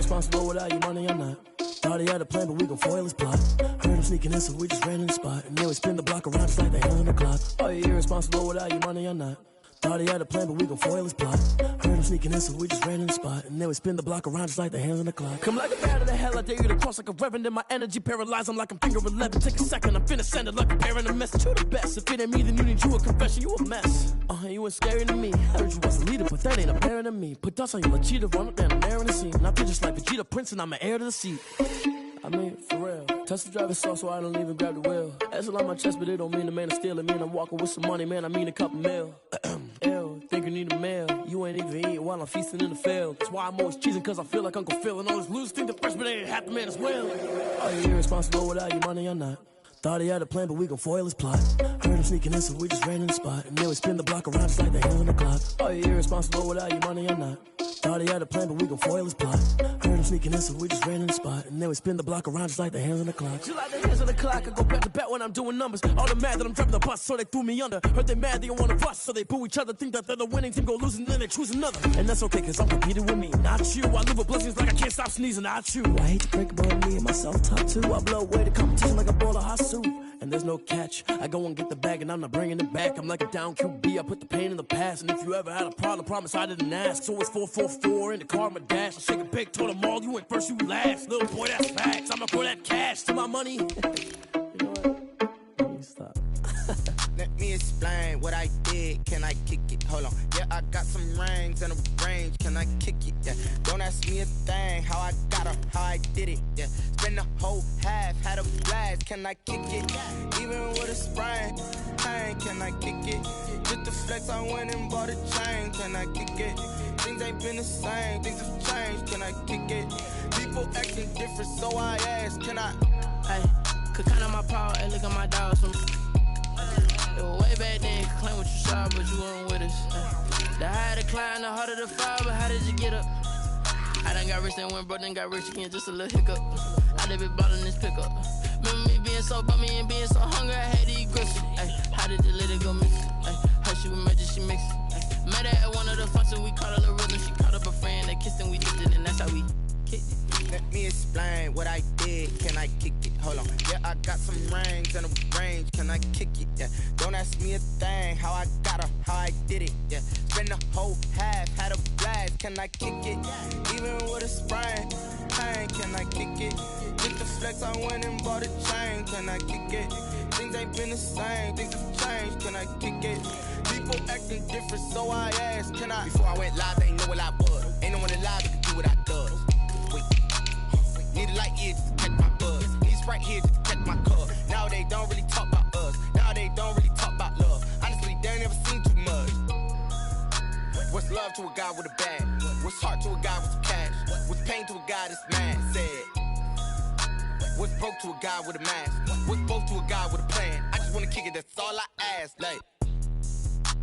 irresponsible without your money or not. Thought he had a plan, but we gon' foil his plot. Heard him sneaking in, so we just ran in the spot. And then we spin the block around just like the hands on the clock. Are you irresponsible without your money or not? Thought he had a plan, but we gon' foil his plot. Heard him sneaking in, so we just ran in the spot. And then we spin the block around just like the hands on the clock. Come like a bat of the hell, I dare you to cross like a reverend. In my energy paralyzed, I'm like I'm finger 11. Take a second, I'm finna send it like a parent a message. You the best, if it ain't me, then you need you a confession. You a mess, you ain't scary to me. Heard you was a leader, but that ain't apparent to me. Put dust on you, like cheetah, run up down the air in the scene. And I feel just like Vegeta Prince, and I'm an heir to the seat. I mean, for real. Touch the driver's soft, so I don't even grab the wheel. That's on my chest, but it don't mean the man is stealing. Man, I'm walking with some money, man, I mean a couple mil. Ew, think you need a meal. You ain't even eating while I'm feasting in the field. That's why I'm always cheesing, cause I feel like Uncle Phil. And all those losers think the freshman ain't half the man as well. Are you irresponsible without your money or not? Thought he had a plan, but we gon' foil his plot. Heard him sneaking in, so we just ran in the spot. And then we spin the block around just like the hands on the clock. Are you irresponsible without your money or not? Thought he had a plan, but we gon' foil his plot. Heard him sneaking in, so we just ran in the spot. And then we spin the block around just like the hands on the clock. Just like the hands on the clock, I go back to back when I'm doing numbers. All the mad that I'm driving the bus, so they threw me under. Heard they mad, they don't wanna bust, so they boo each other. Think that they're the winning team, go losing, then they choose another. And that's okay, cause I'm competing with me, not you. I live with blessings like I can't stop sneezing, not you. I hate to break about me and my self-talk too. I blow away the competition like a bowl of hot soup. And there's no catch, I go and get the bag and I'm not bringing it back. I'm like a down QB, I put the pain in the past. And if you ever had a problem, promise I didn't ask. So it's 444 in the car, my dash. I shake a big, told them all, you went first, you last. Little boy, that's facts, I'ma throw that cash to my money. You know what? Let me stop. Let me explain what I did, can I kick it? Hold on, yeah, I got some rings and a range, can I kick it? Yeah, don't ask me a thing, how I got her, how I did it, yeah. Spend the whole half, had a blast, can I kick it? Even with a sprain, pain, can I kick it? Just the flex, I went and bought a chain, can I kick it? Things ain't been the same, things have changed, can I kick it? People acting different, so I ask, can I? Hey, could count on my power, and look at my dogs from way back then, you claim what you saw, but you weren't with us. The higher the climb, the harder the fall, but how did you get up? I done got rich, then went broke, then got rich again, just a little hiccup. I done been ballin' this pickup. Remember me being so bummy and being so hungry, I had to eat gristle. How did you let it go miss? How she was magic, she mixed. Met her at one of the functions, we caught a little rhythm. She caught up a friend, they kissed and we dipped it, and that's how we kicked it. Let me explain what I did, can I kick it? Hold on, yeah, I got some rings and a range, can I kick it? Yeah, don't ask me a thing, how I got her, how I did it? Yeah, spend the whole half, had a blast, can I kick it? Even with a sprain, pain, can I kick it? Get the flex, I went and bought a chain, can I kick it? Things ain't been the same, things have changed, can I kick it? People acting different, so I asked, can I? Before I went live, they ain't know what I was. Ain't no one alive that could do what I does. Wait, need a light here just to catch my buzz. Need Sprite here just to catch my cup. Now they don't really talk about us. Now they don't really talk about love. Honestly, they ain't never seen too much. What's love to a guy with a bag? What's heart to a guy with some cash? What's pain to a guy that's mad? Said. What's broke to a guy with a mask? What's both to a guy with a plan? I just wanna kick it, that's all I ask. Like,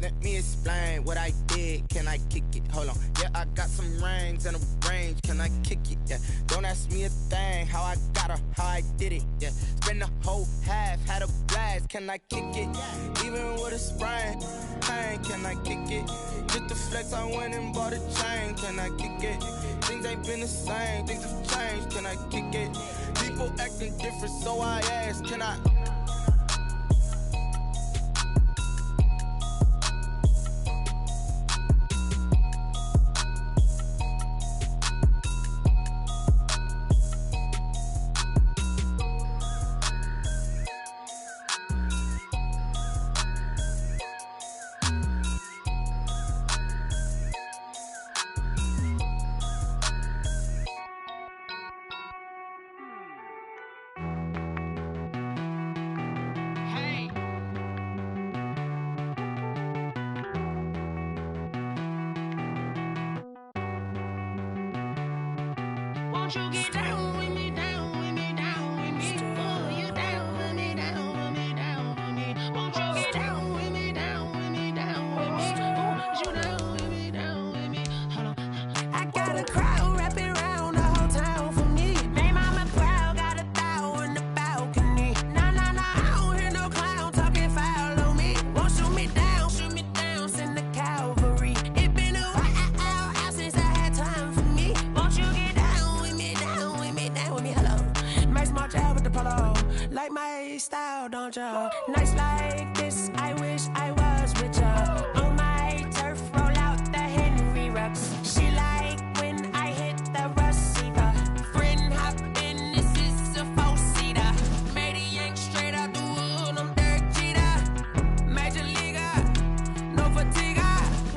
let me explain what I did, can I kick it? Hold on, yeah, I got some rings and a range, can I kick it? Yeah, don't ask me a thing, how I got her, how I did it? Yeah, spend the whole half, had a blast, can I kick it? Even with a sprain, pain, can I kick it? Just the flex, I went and bought a chain, can I kick it? Things ain't been the same, things have changed, can I kick it? People acting different, so I ask, can I? Won't you get down with me, down with me, down with me? Oh, you down with me, down with me, down with me. Won't you get down with me, down with me, down with me? Oh, you down with me, down with me? Hold on. I got a crowd wrapping around the whole town for me. May mama crowd got a thou in the balcony. Nah, nah, nah, I don't hear no clown talking foul on me. Won't shoot me down, send the cavalry. It been a while since I had time for me. Won't you get down with me? Ferrari style, don't ya? Nights like this, I wish I was with ya. On my turf, roll out the Henry Rux. She like when I hit the receiver. Friend hop in, this is a four-seater. Made a yank straight out the wood, I'm Derek Jeter. Major leaguer, no fatigue.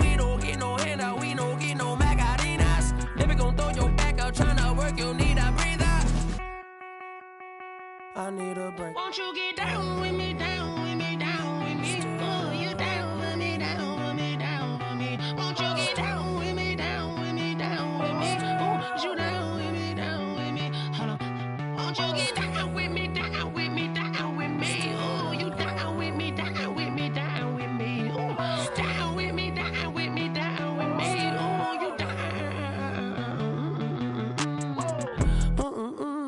We don't get no handout, we don't get no Macarinas. Never gon' throw your back out, tryna work, you need a breather. I need a break. Won't you get down with me, down with me, down with me? Oh, you down with me, down with me, down with me. Won't you get down with me, down with me, down with me? Oh, you down with me, down with me. Hold on. Won't you get down with me, down with me, down with me? Oh, you down with me, down with me, down with me. Oh, down with me, down with me, down with me. Oh, you down.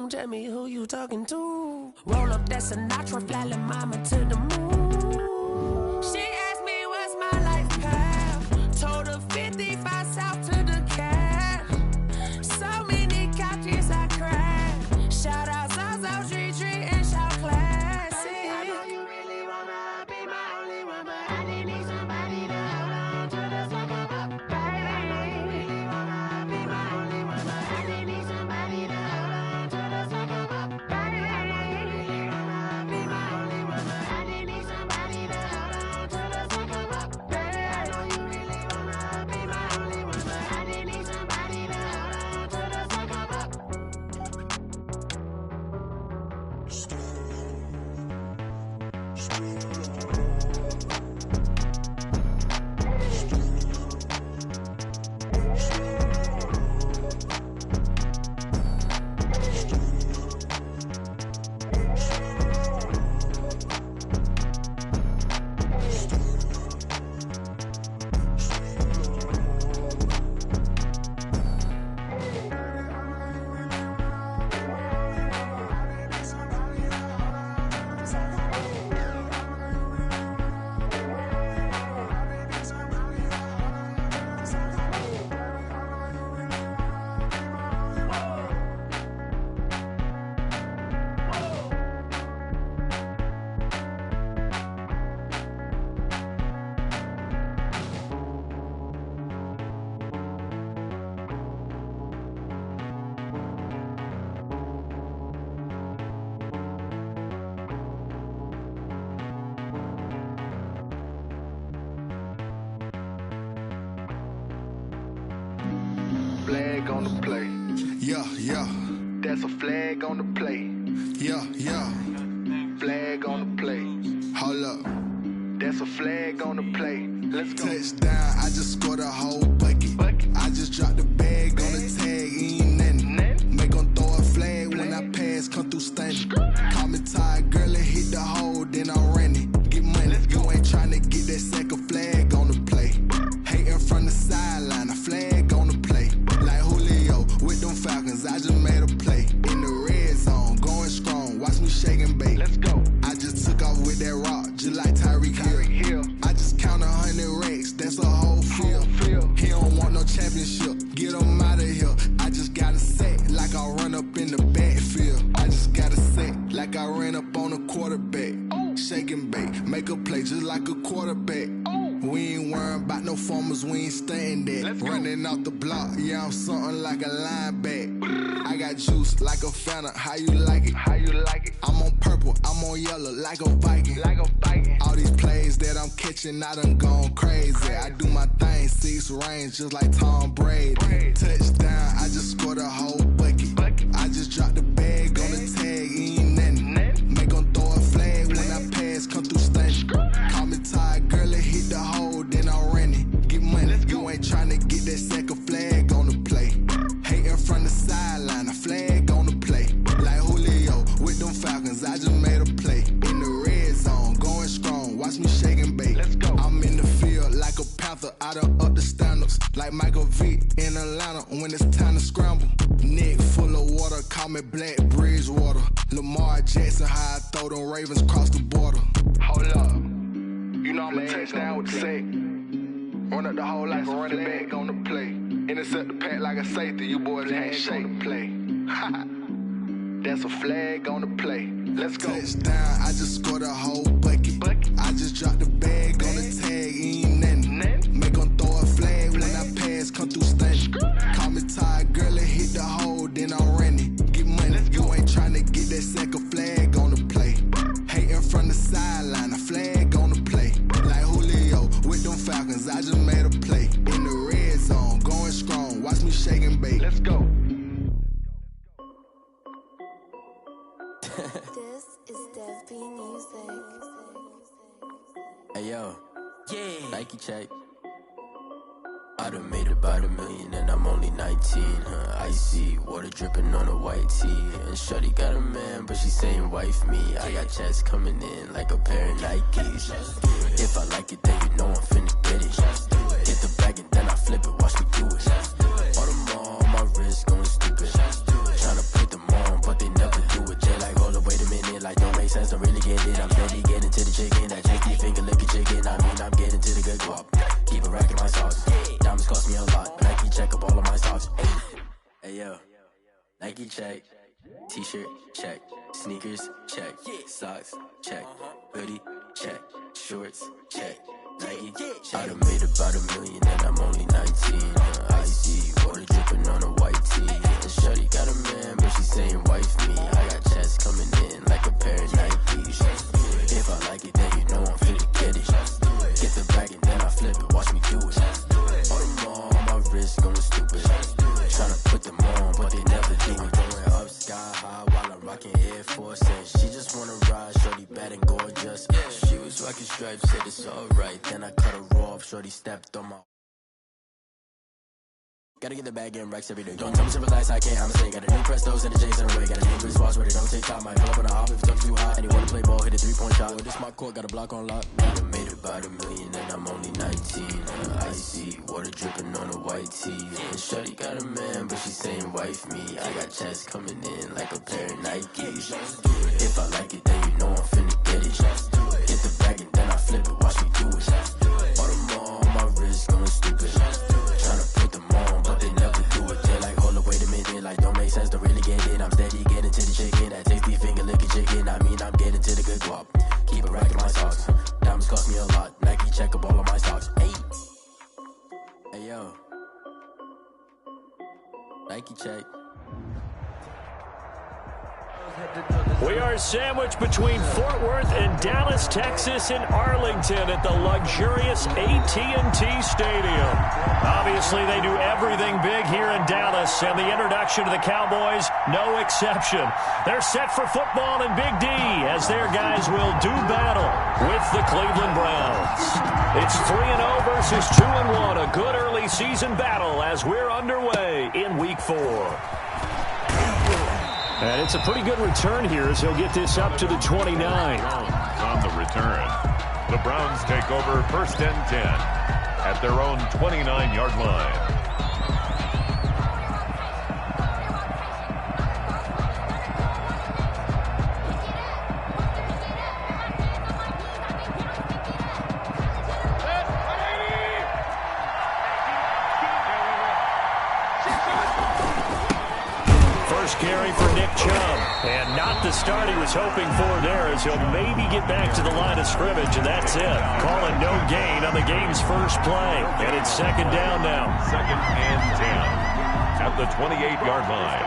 Tell me who you talking to. Roll up that Sinatra, fly la mama to the moon. She asked me what's my life path. Told her 55 south to the cash. So many couches I crashed. Shout out Zaza, Tree Tree, and shout classic. I know you really wanna be my only one, but I didn't need somebody to hold on to the sucker up, baby. I know you really wanna be my only one, but I didn't need somebody to hold on to the sucker up, baby. I know you really wanna be my only one, but I didn't need somebody to hold on to the sucker up, baby. I know you really wanna be my only one, but I didn't need somebody to hold on to the sucker up. Flag on the play. Yeah, yeah, That's a flag on the play. yeah, yeah. Flag on the play. Hold up. That's a flag on the play. Let's go. Touchdown, I just scored a whole bucket. I just dropped the bag on the tag, ain't nothing. Make 'em throw a flag when I pass, come through stunning. Call me tired, girl, and hit the hole, then I'm running. Get money, you ain't tryna get that second flag on the play. Hating from the sideline, a flag on the play. Like Julio with them Falcons, I just made a play. In the red zone, going strong, watch me shake and bake. Let's go. I just took off with that rock, just like Tyreek Hill. I just count 100 racks, that's a whole field. He don't want no championship, get him out of here. I just gotta say, like I run up in the backfield. I just gotta say, like I ran up on a quarterback. Shake and bake, make a play just like a quarterback. We ain't worrying about no formers, we ain't staying there. Running off the block, yeah, I'm something like a lineback. I got juice like a Fanta, how you like it? How you like it? I'm on purple, I'm on yellow like a Viking. Like a Viking. All these plays that I'm catching, I done gone crazy. I do my thing, 6 range, just like Tom Brady. Touchdown, I just scored a whole bucket. I just dropped the bag on the tag, ain't nothing. Make 'em throw a flag when I pass, come through stunning. Call me tired, girl, and hit the hole, then I'm running. Get money, you ain't tryna get that second flag on the play. Hating from the sideline, a flag on the play. Like Julio with them Falcons, I just made a play. In the red zone, going strong, watch me shake and bake. Let's go. I'm in the field like a Panther, I done up the standards. Like Michael Vick in Atlanta when it's time to scramble. Neck full of water, call me Black Bridgewater. Lamar Jackson, how I throw them Ravens cross the border. Hold up. You know I'm a touchdown with the sack. Run up the whole like a running back on the play. Intercept the pack like a safety. You boys can't shake. Play. That's a flag on the play. Let's go. Touchdown, I just scored a whole bucket. I just dropped the bag on the tag, ain't nothing. Make 'em throw a flag when I pass, come through stunning. Call me tired, girl, and hit the hole, then I'm running. Get money, you ain't tryna get that second flag on the play. Hating from the sideline, a flag on the play. Like Julio with them Falcons, I just made a play. In the red zone, going strong, watch me shake and bake. Let's go. This is Dev B Music. Hey yo, Nike check. I done made about $1 million and I'm only 19. Icy water dripping on a white tee. And shorty got a man, but she saying wife me. I got checks coming in like a pair of Nikes. If I like it, then you know I'm finna get it. Get the bag and then I flip it, watch me do it. All them on my wrist going stupid. Tryna put them on, but they never do it. They like, hold up, wait a minute, like don't make sense, don't really get it. I'm steady getting to the chicken, that tasty finger licking chicken. I mean, I'm getting to the good guap. Keep a rack in my socks. Diamonds cost me a lot. Nike check up all of my socks. Hey yo, Nike check. T-shirt check. Sneakers check. Socks check. Hoodie check. Shorts check. Nike. I done made about $1 million and I'm only 19. Icy water dripping on a white tee. And shorty got a man, but she saying wife me. I got checks coming in like a pair of Nikes. If I like it, then you know I'm finna get it. Get the bag and then I flip it, watch me do it. All them on my wrist going stupid. Tryna put them on, but they never do it. Going up sky high while I'm rocking Air Force. And she just wanna ride, shorty bad and gorgeous. She was rocking stripes, said it's alright. Then I cut her off, shorty stepped on my... Gotta get the bag in racks every day. Don't tell me to relax, I can't, I'ma say. Got a new Prestos and the J's in the way. Got a new wristwatch where they don't take time. Might pull up on the hop if it's too hot. And he wanna play ball, hit a 3-point shot. With this my court, got a block on lock. I done made about $1 million and I'm only 19. Icy water dripping on a white tee. And shorty got a man, but she saying wife me. I got checks coming in like a pair of Nikes. If I like it, then you know I'm finna get it. Get the bag and then I flip it, watch me do it. All them on my wrist going stupid. Tryna put them on, but they never do it. They like, hold up, wait a minute, like don't make sense, don't really get it. I'm steady getting to the chicken, that tasty finger licking chicken. I mean, I'm getting to the good guap. Keep a rack in my socks. Diamonds cost me a lot. Nike check up all of my stocks. Hey yo, Nike check. We are sandwiched between Fort Worth and Dallas, Texas, and Arlington at the luxurious AT&T Stadium. Obviously, they do everything big here in Dallas, and the introduction to the Cowboys, no exception. They're set for football in Big D as their guys will do battle with the Cleveland Browns. It's 3-0 versus 2-1, a good early season battle as we're underway in Week 4. And it's a pretty good return here as he'll get this up to the 29. On the return, the Browns take over 1st and 10 at their own 29-yard line. Carry for Nick Chubb, and not the start he was hoping for there as he'll maybe get back to the line of scrimmage, and that's it. Calling no gain on the game's first play, and it's 2nd down now. 2nd and 10 at the 28-yard line.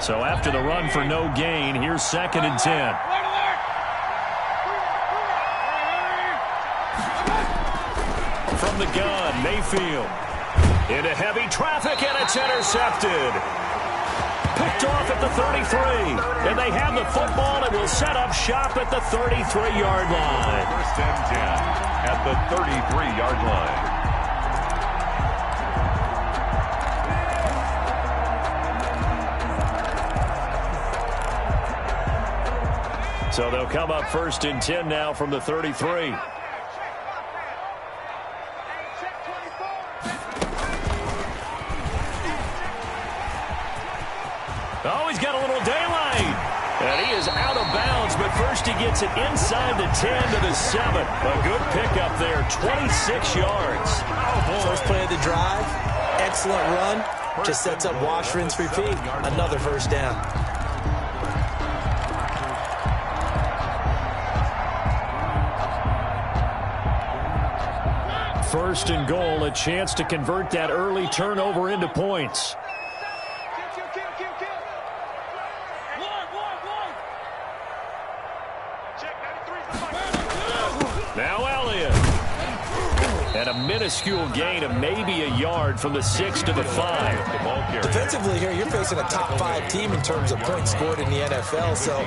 So after the run for no gain, here's 2nd and 10. From the gun, Mayfield. Into heavy traffic, and it's intercepted. Picked off at the 33. And they have the football and will set up shop at the 33-yard line. 1st and 10 at the 33-yard line. So they'll come up 1st and 10 now from the 33. Oh, he's got a little daylight. And he is out of bounds, but first he gets it inside the 10 to the 7. A good pickup there, 26 yards. First play of the drive, excellent run. Just sets up wash, rinse, repeat. Another first down. First and goal, a chance to convert that early turnover into points. Now Elliott. And a minuscule gain of maybe a yard from the 6 to the 5. Defensively here, you're facing a top 5 team in terms of points scored in the NFL. So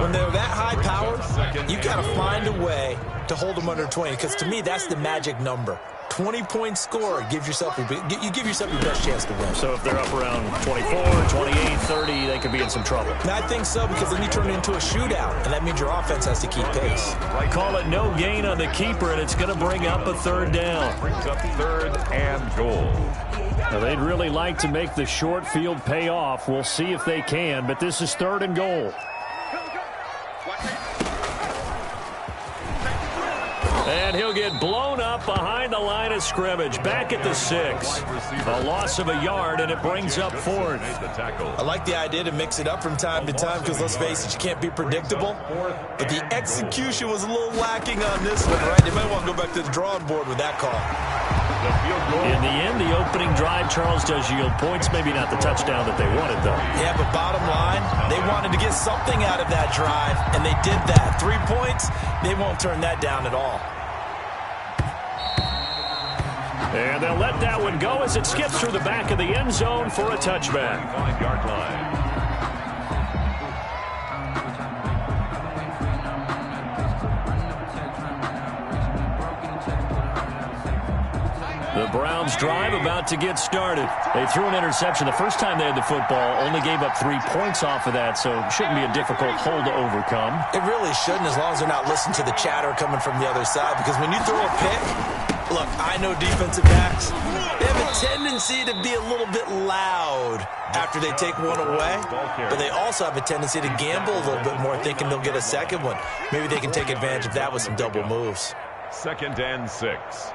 when they're that high powered, you got to find a way to hold them under 20. Because to me, that's the magic number. 20-point score, you give yourself your best chance to win. So if they're up around 24, 28, 30, they could be in some trouble. And I think so, because then you turn it into a shootout, and that means your offense has to keep pace. I call it no gain on the keeper, and it's going to bring up a third down. Brings up third and goal. Now, they'd really like to make the short field pay off. We'll see if they can, but this is third and goal. And he'll get blown up behind the line of scrimmage. Back at the 6. A loss of a yard, and it brings up fourth. I like the idea to mix it up from time to time because, let's face it, you can't be predictable. But the execution was a little lacking on this one, right? They might want to go back to the drawing board with that call. In the end, the opening drive, Charles, does yield points. Maybe not the touchdown that they wanted, though. Yeah, but bottom line, they wanted to get something out of that drive, and they did that. 3 points, they won't turn that down at all. And they'll let that one go as it skips through the back of the end zone for a touchback. 5-yard line. The Browns drive about to get started. They threw an interception the first time they had the football, only gave up 3 points off of that, so it shouldn't be a difficult hole to overcome. It really shouldn't, as long as they're not listening to the chatter coming from the other side, because when you throw a pick, look, I know defensive backs, they have a tendency to be a little bit loud after they take one away, but they also have a tendency to gamble a little bit more, thinking they'll get a second one. Maybe they can take advantage of that with some double moves. 2nd and 6.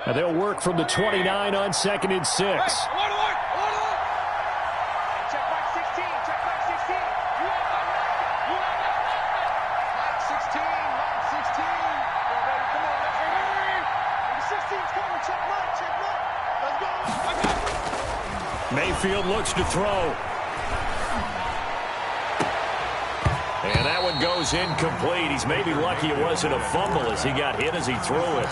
And they'll work from the 29 on 2nd and 6. Mayfield looks to throw. And that one goes incomplete. He's maybe lucky it wasn't a fumble as he got hit as he threw it.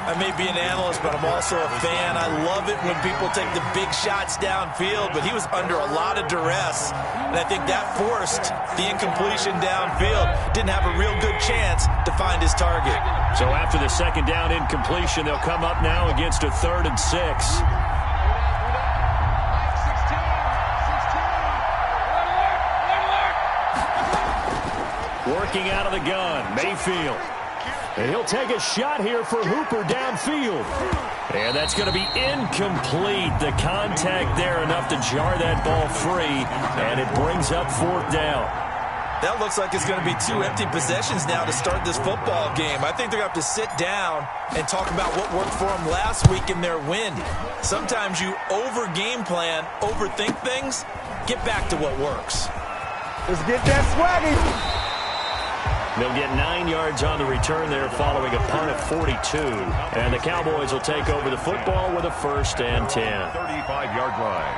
I may be an analyst, but I'm also a fan. I love it when people take the big shots downfield, but he was under a lot of duress, and I think that forced the incompletion downfield. Didn't have a real good chance to find his target. So after the 2nd down incompletion, they'll come up now against a 3rd and 6. Working out of the gun, Mayfield. And he'll take a shot here for Hooper downfield. And that's going to be incomplete. The contact there enough to jar that ball free, and it brings up 4th down. That looks like it's going to be 2 empty possessions now to start this football game. I think they're going to have to sit down and talk about what worked for them last week in their win. Sometimes you over-game plan, overthink things. Get back to what works. Let's get that swaggy. They'll get 9 yards on the return there following a punt of 42. And the Cowboys will take over the football with a 1st and 10. 35-yard line.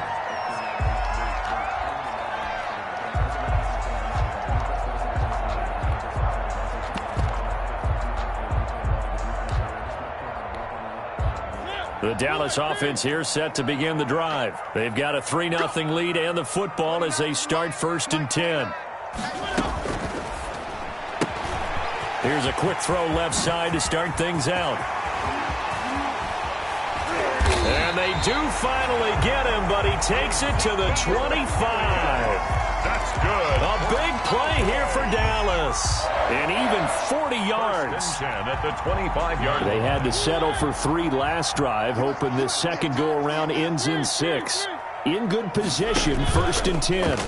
The Dallas offense here set to begin the drive. They've got a 3-0 lead and the football as they start 1st and 10. Here's a quick throw left side to start things out. And they do finally get him, but he takes it to the 25. That's good. A big play here for Dallas. And even 40 yards. 10 at the 25-yard line. They had to settle for 3 last drive, hoping this second go-around ends in 6. In good position, 1st and 10.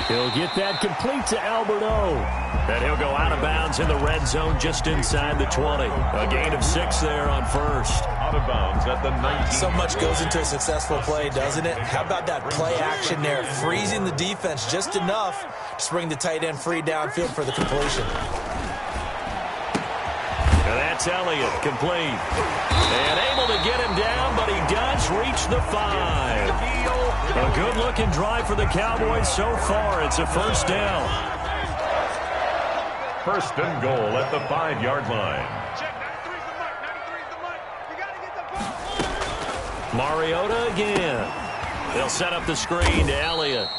He'll get that complete to Alberto. And he'll go out of bounds in the red zone just inside the 20. A gain of 6 there on 1st. Out of bounds at the 19. So much goes into a successful play, doesn't it? How about that play action there? Freezing the defense just enough to bring the tight end free downfield for the completion. And that's Elliott, complete. And able to get him down, but he does reach the 5. A good-looking drive for the Cowboys so far. It's a 1st down. 1st and goal at the 5-yard line. Mariota again. They'll set up the screen to Elliott.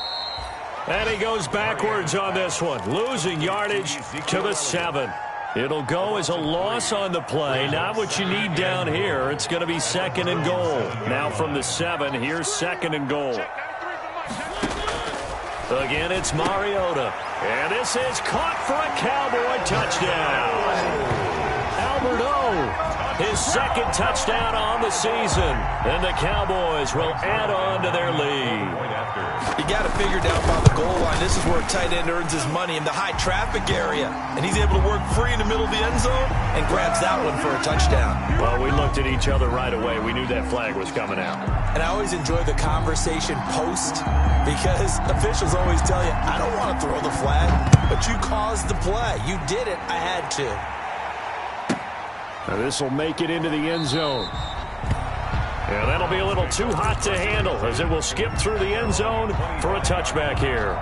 And he goes backwards on this one, losing yardage to the 7. It'll go as a loss on the play. Not what you need down here. It's going to be 2nd and goal. Now from the 7, here's 2nd and goal. Again, it's Mariota. And this is caught for a Cowboy touchdown. Alberto, his 2nd touchdown on the season. And the Cowboys will add on to their lead. You got to figure down by the goal line. This is where a tight end earns his money in the high traffic area. And he's able to work free in the middle of the end zone and grabs that one for a touchdown. Well, we looked at each other right away. We knew that flag was coming out. And I always enjoy the conversation post because officials always tell you, I don't want to throw the flag, but you caused the play. You did it. I had to. Now this will make it into the end zone. Yeah, that'll be a little too hot to handle as it will skip through the end zone for a touchback here.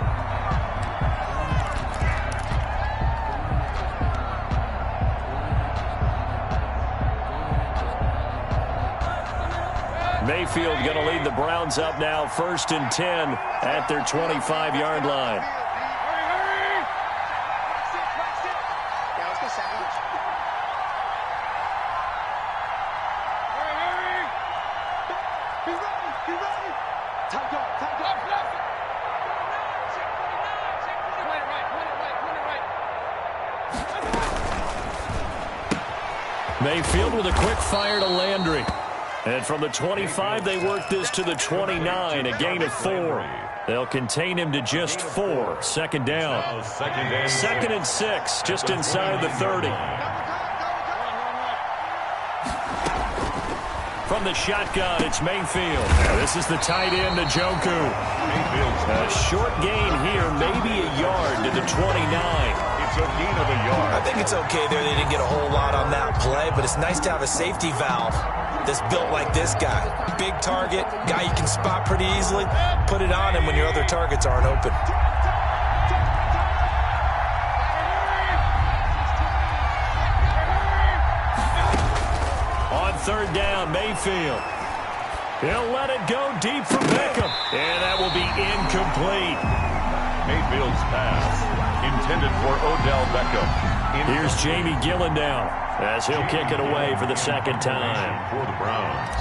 Mayfield going to lead the Browns up now, 1st and 10 at their 25-yard line. Mayfield with a quick fire to Landry. And from the 25, they work this to the 29, a gain of 4. They'll contain him to just 4. 2nd down. 2nd and 6, just inside the 30. From the shotgun, it's Mayfield. This is the tight end, Njoku. A short gain here, maybe a yard to the 29. It's a gain of a yard. I think it's okay there. They didn't get a whole lot on that play, but it's nice to have a safety valve that's built like this guy. Big target, guy you can spot pretty easily. Put it on him when your other targets aren't open. On 3rd down, Mayfield. He'll let it go deep for Beckham. And that will be incomplete. Mayfield's pass intended for Odell Beckham. Here's Jamie Gillen now as he'll kick it away for the 2nd time. For the Browns.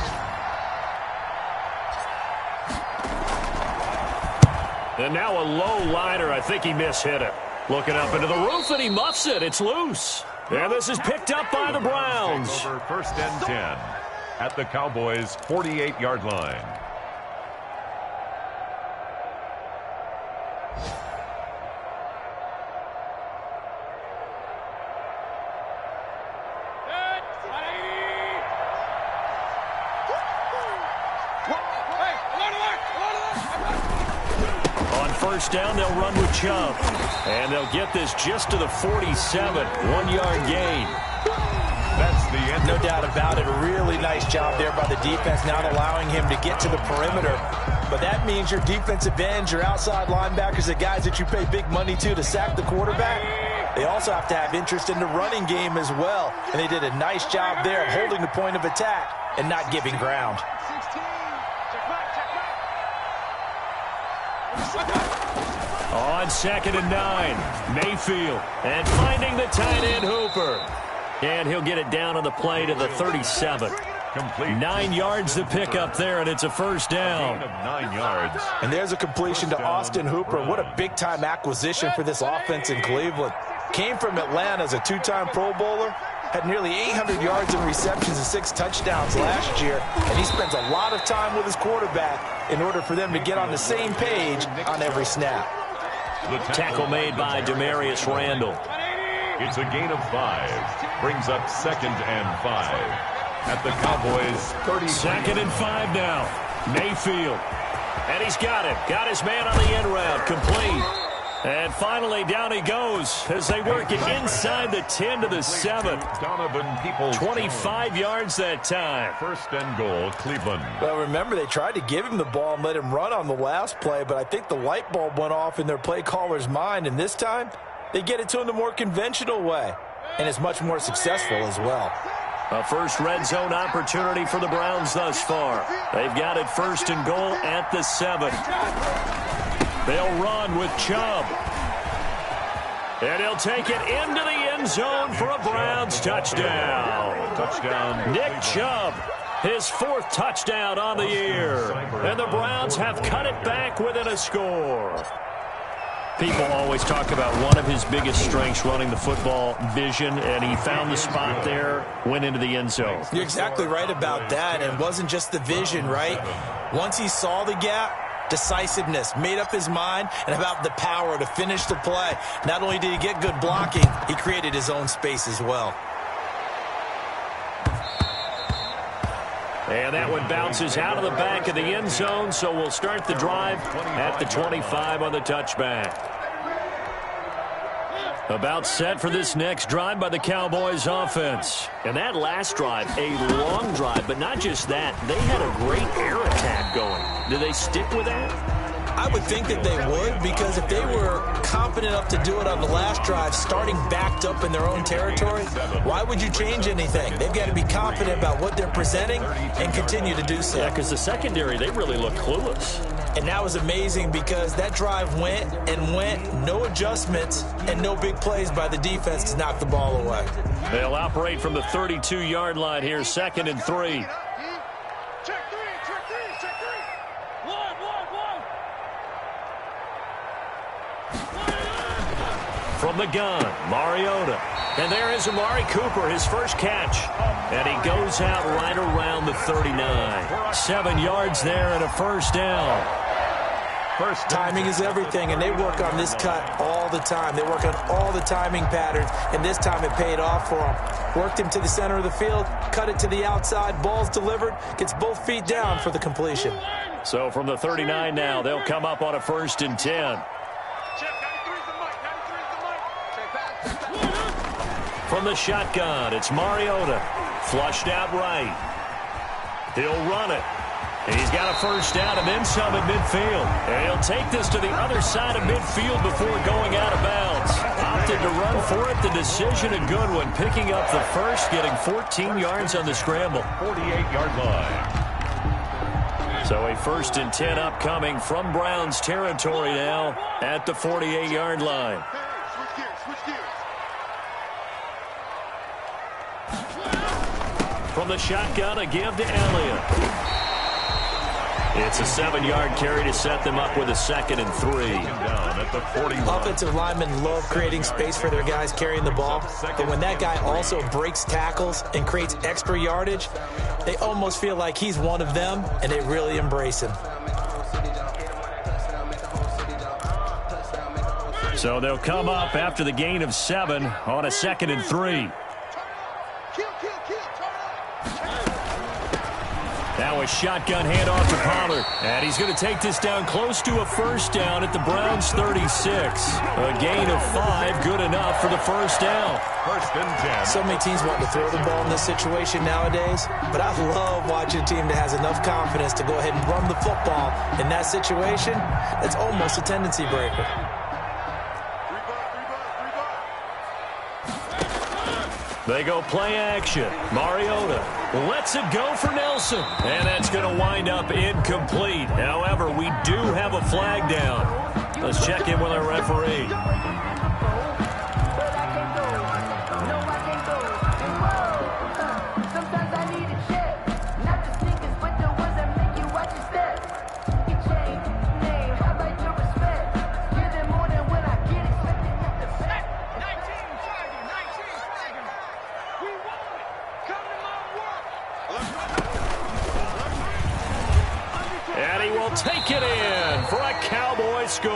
And now a low liner. I think he mishit it. Looking up into the roof, and he muffs it. It's loose. And this is picked up by the Browns. Over 1st and 10 at the Cowboys' 48-yard line. On 1st down, they'll run with Chubb. And they'll get this just to the 47. 1-yard gain. That's the end. No doubt about it. A really nice job there by the defense, not allowing him to get to the perimeter. But that means your defensive ends, your outside linebackers, the guys that you pay big money to sack the quarterback, they also have to have interest in the running game as well. And they did a nice job there of holding the point of attack and not giving ground. On 2nd and 9, Mayfield. And finding the tight end Hooper. And he'll get it down on the play to the 37. Complete. 9 yards to pick up there, and it's a first down. Gain of 9 yards. And there's a completion to Austin Hooper. What a big-time acquisition for this offense in Cleveland. Came from Atlanta as a 2-time Pro Bowler. Had nearly 800 yards in receptions and 6 touchdowns last year. And he spends a lot of time with his quarterback in order for them to get on the same page on every snap. The tackle made by Demarius Randall. It's a gain of 5. Brings up 2nd and 5. At the Cowboys' 30. 2nd and 5 now. Mayfield. And he's got it. Got his man on the end route. Complete. And finally, down he goes as they work it inside the 10 to the 7. Donovan Peoples. 25 yards that time. 1st and goal, Cleveland. Well, remember, they tried to give him the ball and let him run on the last play, but I think the light bulb went off in their play caller's mind, and this time they get it to him the more conventional way, and it's much more successful as well. A first red zone opportunity for the Browns thus far. They've got it 1st and goal at the 7. They'll run with Chubb. And he'll take it into the end zone for a Browns touchdown. Touchdown. Nick Chubb, his 4th touchdown on the year. And the Browns have cut it back within a score. People always talk about one of his biggest strengths running the football, vision, and he found the spot there, went into the end zone. You're exactly right about that, and it wasn't just the vision, right? Once he saw the gap, decisiveness, made up his mind, and about the power to finish the play. Not only did he get good blocking, he created his own space as well. And that one bounces out of the back of the end zone, so we'll start the drive at the 25 on the touchback. About set for this next drive by the Cowboys offense. And that last drive, a long drive, but not just that. They had a great air attack going. Do they stick with that? I would think that they would, because if they were confident enough to do it on the last drive, starting backed up in their own territory, why would you change anything? They've got to be confident about what they're presenting and continue to do so. Yeah, because the secondary, they really look clueless. And that was amazing because that drive went and went, no adjustments, and no big plays by the defense to knock the ball away. They'll operate from the 32-yard line here, 2nd and 3. From the gun, Mariota. And there is Amari Cooper, his first catch. And he goes out right around the 39. 7 yards there and a first down. First timing is everything, and they work on this cut all the time. They work on all the timing patterns, and this time it paid off for them. Worked him to the center of the field, cut it to the outside, ball's delivered, gets both feet down for the completion. So from the 39 now, they'll come up on a 1st and 10. From the shotgun, it's Mariota. Flushed out right. He'll run it. And he's got a first down and then some at midfield. And he'll take this to the other side of midfield before going out of bounds. Opted to run for it. The decision a good one. Picking up the first, getting 14 yards on the scramble. 48-yard line. So a 1st and 10 upcoming from Browns territory now at the 48-yard line. From the shotgun, a give to Elliott. It's a 7-yard carry to set them up with a 2nd and 3. Down at the 41. Offensive linemen love creating space for their guys carrying the ball, but when that guy also breaks tackles and creates extra yardage, they almost feel like he's one of them, and they really embrace him. So they'll come up after the gain of 7 on a 2nd and 3. Now a shotgun handoff to Pollard. And he's going to take this down close to a first down at the Browns 36. A gain of 5, good enough for the first down. 1st and 10. So many teams want to throw the ball in this situation nowadays, but I love watching a team that has enough confidence to go ahead and run the football in that situation. It's almost a tendency breaker. They go play action. Mariota lets it go for Nelson. And that's going to wind up incomplete. However, we do have a flag down. Let's check in with our referee. he'll take it in for a Cowboy score.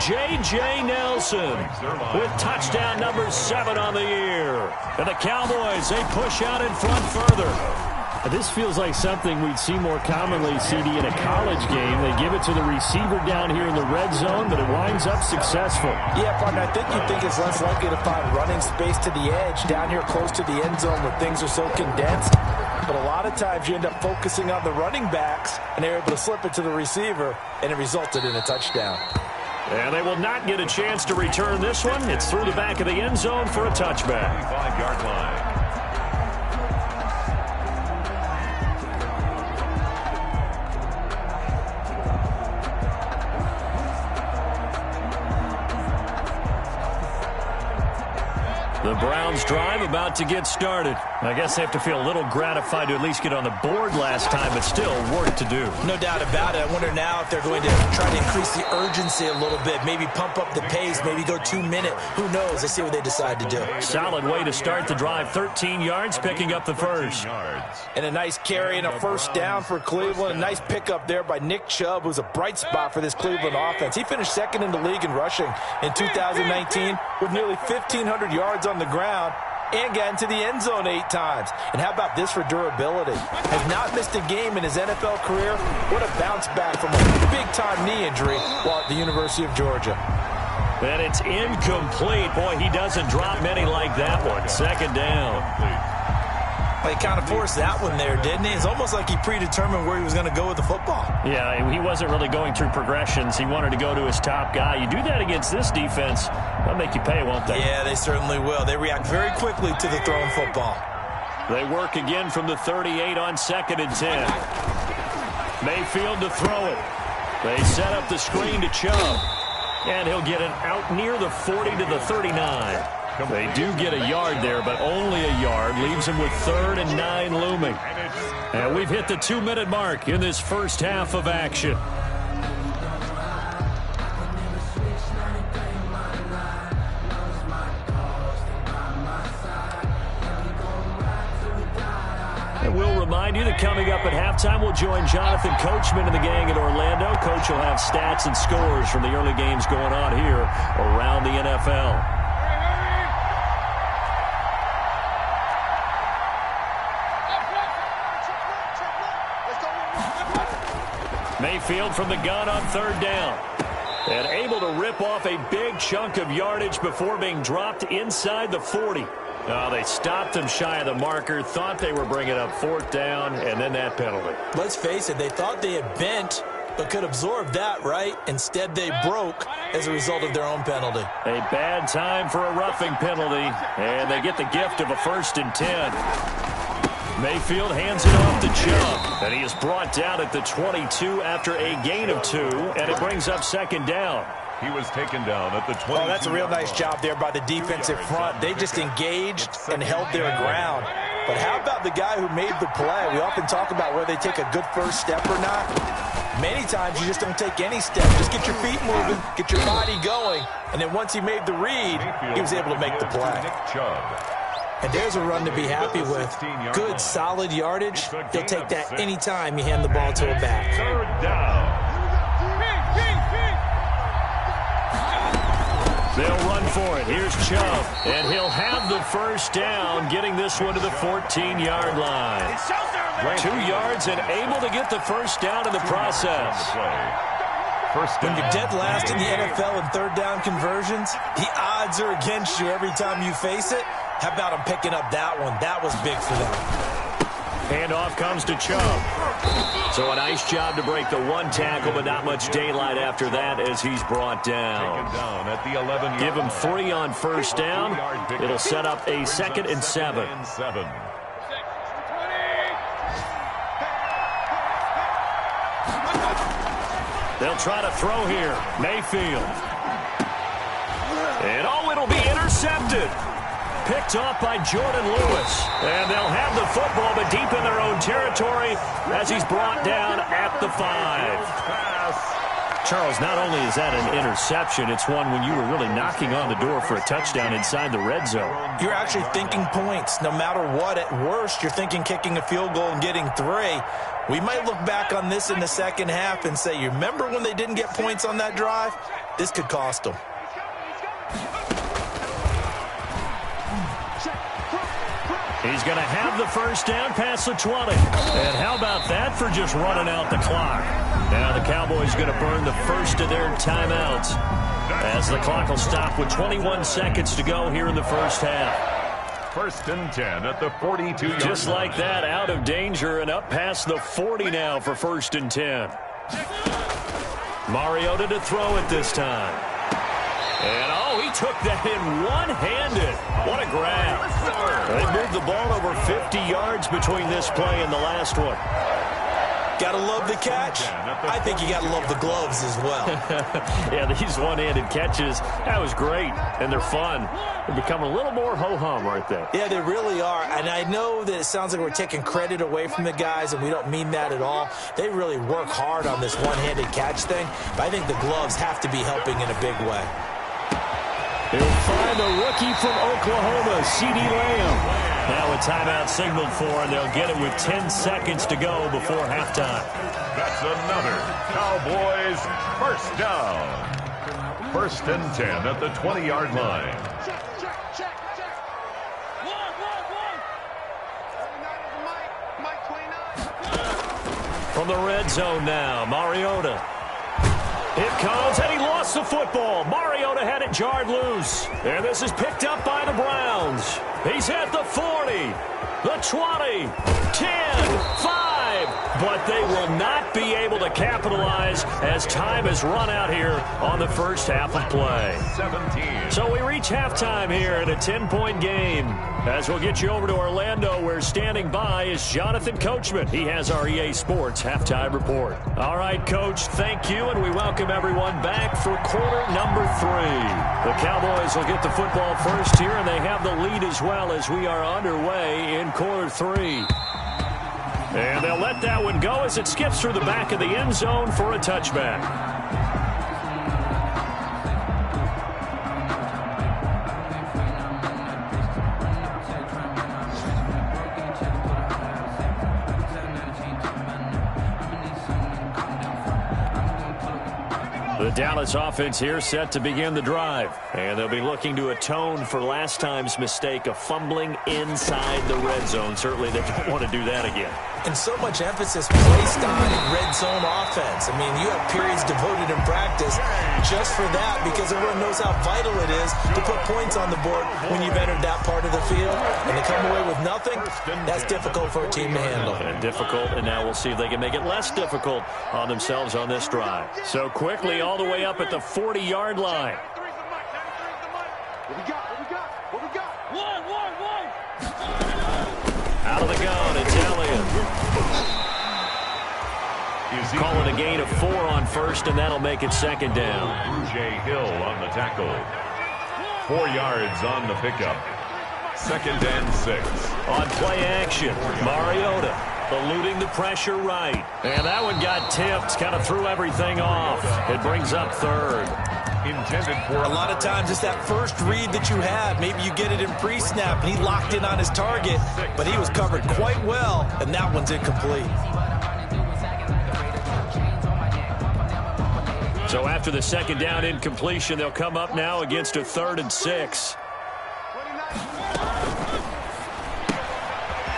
J.J. Nelson with touchdown number 7 on the year. And the Cowboys, they push out in front further. This feels like something we'd see more commonly, CD, in a college game. They give it to the receiver down here in the red zone, but it winds up successful. Yeah, partner, I think you think it's less likely to find running space to the edge down here close to the end zone where things are so condensed. But a lot of times you end up focusing on the running backs, and they're able to slip it to the receiver, and it resulted in a touchdown. And they will not get a chance to return this one. It's through the back of the end zone for a touchback. 25-yard line. The Browns drive about to get started. I guess they have to feel a little gratified to at least get on the board last time, but still work to do. No doubt about it. I wonder now if they're going to try to increase the urgency a little bit, maybe pump up the pace, maybe go 2-minute. Who knows? Let's see what they decide to do. Solid way to start the drive. 13 yards, picking up the first. And a nice carry and a first down for Cleveland. A nice pickup there by Nick Chubb, who's a bright spot for this Cleveland offense. He finished second in the league in rushing in 2019 with nearly 1,500 yards on the ground and got into the end zone 8 times. And how about this for durability? Has not missed a game in his NFL career. What a bounce back from a big-time knee injury while at the University of Georgia. And it's incomplete. Boy, he doesn't drop many like that one. Second down. Well, he kind of forced that one there, didn't he? It's almost like he predetermined where he was going to go with the football. Yeah, he wasn't really going through progressions. He wanted to go to his top guy. You do that against this defense, they'll make you pay, won't they? Yeah, they certainly will. They react very quickly to the thrown football. They work again from the 38 on 2nd and 10. Mayfield to throw it. They set up the screen to Chubb. And he'll get it out near the 40 to the 39. They do get a yard there, but only a yard. Leaves him with 3rd and 9 looming. And we've hit the 2-minute mark in this first half of action. And we'll remind you that coming up at halftime, we'll join Jonathan Coachman and the gang in Orlando. Coach will have stats and scores from the early games going on here around the NFL. Mayfield from the gun on 3rd down. And able to rip off a big chunk of yardage before being dropped inside the 40. They stopped him shy of the marker, thought they were bringing up 4th down, and then that penalty. Let's face it, they thought they had bent, but could absorb that, right? Instead, they broke as a result of their own penalty. A bad time for a roughing penalty, and they get the gift of a 1st and 10. Mayfield hands it off to Chubb, and he is brought down at the 22 after a gain of 2, and it brings up 2nd down. He was taken down at the 20. Oh, that's a real nice job there by the defensive front. They just engaged and held their ground. But how about the guy who made the play? We often talk about whether they take a good first step or not. Many times you just don't take any step. Just get your feet moving, get your body going, and then once he made the read, he was able to make the play. And there's a run to be happy with. Good, solid yardage. He'll take that any time you hand the ball to a back. 3rd down. They'll run for it. Here's Chubb, and he'll have the first down, getting this one to the 14-yard line. 2 yards and able to get the first down in the process. When you're dead last in the NFL in 3rd down conversions, the odds are against you every time you face it. How about him picking up that one? That was big for them. Handoff comes to Chubb. So a nice job to break the 1 tackle, but not much daylight after that as he's brought down. At the 11. Give him 3 on 1st down. It'll set up a 2nd and 7. They'll try to throw here. Mayfield. And it'll be intercepted. Picked off by Jordan Lewis. And they'll have the football, but deep in their own territory as he's brought down at the 5. Charles, not only is that an interception, it's one when you were really knocking on the door for a touchdown inside the red zone. You're actually thinking points. No matter what, at worst, you're thinking kicking a field goal and getting 3. We might look back on this in the second half and say, you remember when they didn't get points on that drive? This could cost them. He's going to have the first down past the 20. And how about that for just running out the clock? Now the Cowboys going to burn the first of their timeouts as the clock will stop with 21 seconds to go here in the first half. First and 10 at the 42-yard Just like that, out of danger and up past the 40 now for first and 10. Mariota to throw it this time. And, oh, he took that in one-handed. What a grab. They moved the ball over 50 yards between this play and the last one. Gotta love the catch. I think you gotta love the gloves as well. Yeah, these one-handed catches, that was great, and they're fun. They're becoming a little more ho-hum, aren't they? Yeah, they really are, and I know that it sounds like we're taking credit away from the guys, and we don't mean that at all. They really work hard on this one-handed catch thing, but I think the gloves have to be helping in a big way. He'll find the rookie from Oklahoma, CeeDee Lamb. Now a timeout signaled for, and they'll get it with 10 seconds to go before halftime. That's another Cowboys first down. First and 10 at the 20-yard line. From the red zone now, Mariota. It comes, and he lost the football. Mariota had it jarred loose. And this is picked up by the Browns. He's at the 40, the 20, 10, 5. But they will not be able to capitalize as time has run out here on the first half of play. 17. So we reach halftime here in a 10-point game. As we'll get you over to Orlando, where standing by is Jonathan Coachman. He has our EA Sports halftime report. All right, Coach, thank you, and we welcome everyone back for quarter number 3. The Cowboys will get the football first here, and they have the lead as well as we are underway in quarter 3. And they'll let that one go as it skips through the back of the end zone for a touchback. The Dallas offense here set to begin the drive. And they'll be looking to atone for last time's mistake of fumbling inside the red zone. Certainly they don't want to do that again. And so much emphasis placed on red zone offense. I mean, you have periods devoted in practice just for that because everyone knows how vital it is to put points on the board when you've entered that part of the field. And to come away with nothing, that's difficult for a team to handle. And difficult, and now we'll see if they can make it less difficult on themselves on this drive. So quickly all the way up at the 40-yard line. Out of the gun, it's Elliott. Calling a gain of 4 on first, and that'll make it second down. Rouge Hill on the tackle. 4 yards on the pickup. Second and 6. On play action, Mariota eluding the pressure right. And that one got tipped, kind of threw everything off. It brings up third. Intended for a lot of times it's that first read that you have. Maybe you get it in pre-snap, and he locked in on his target, but he was covered quite well, and that one's incomplete. So after the second down incompletion, they'll come up now against a 3rd and 6.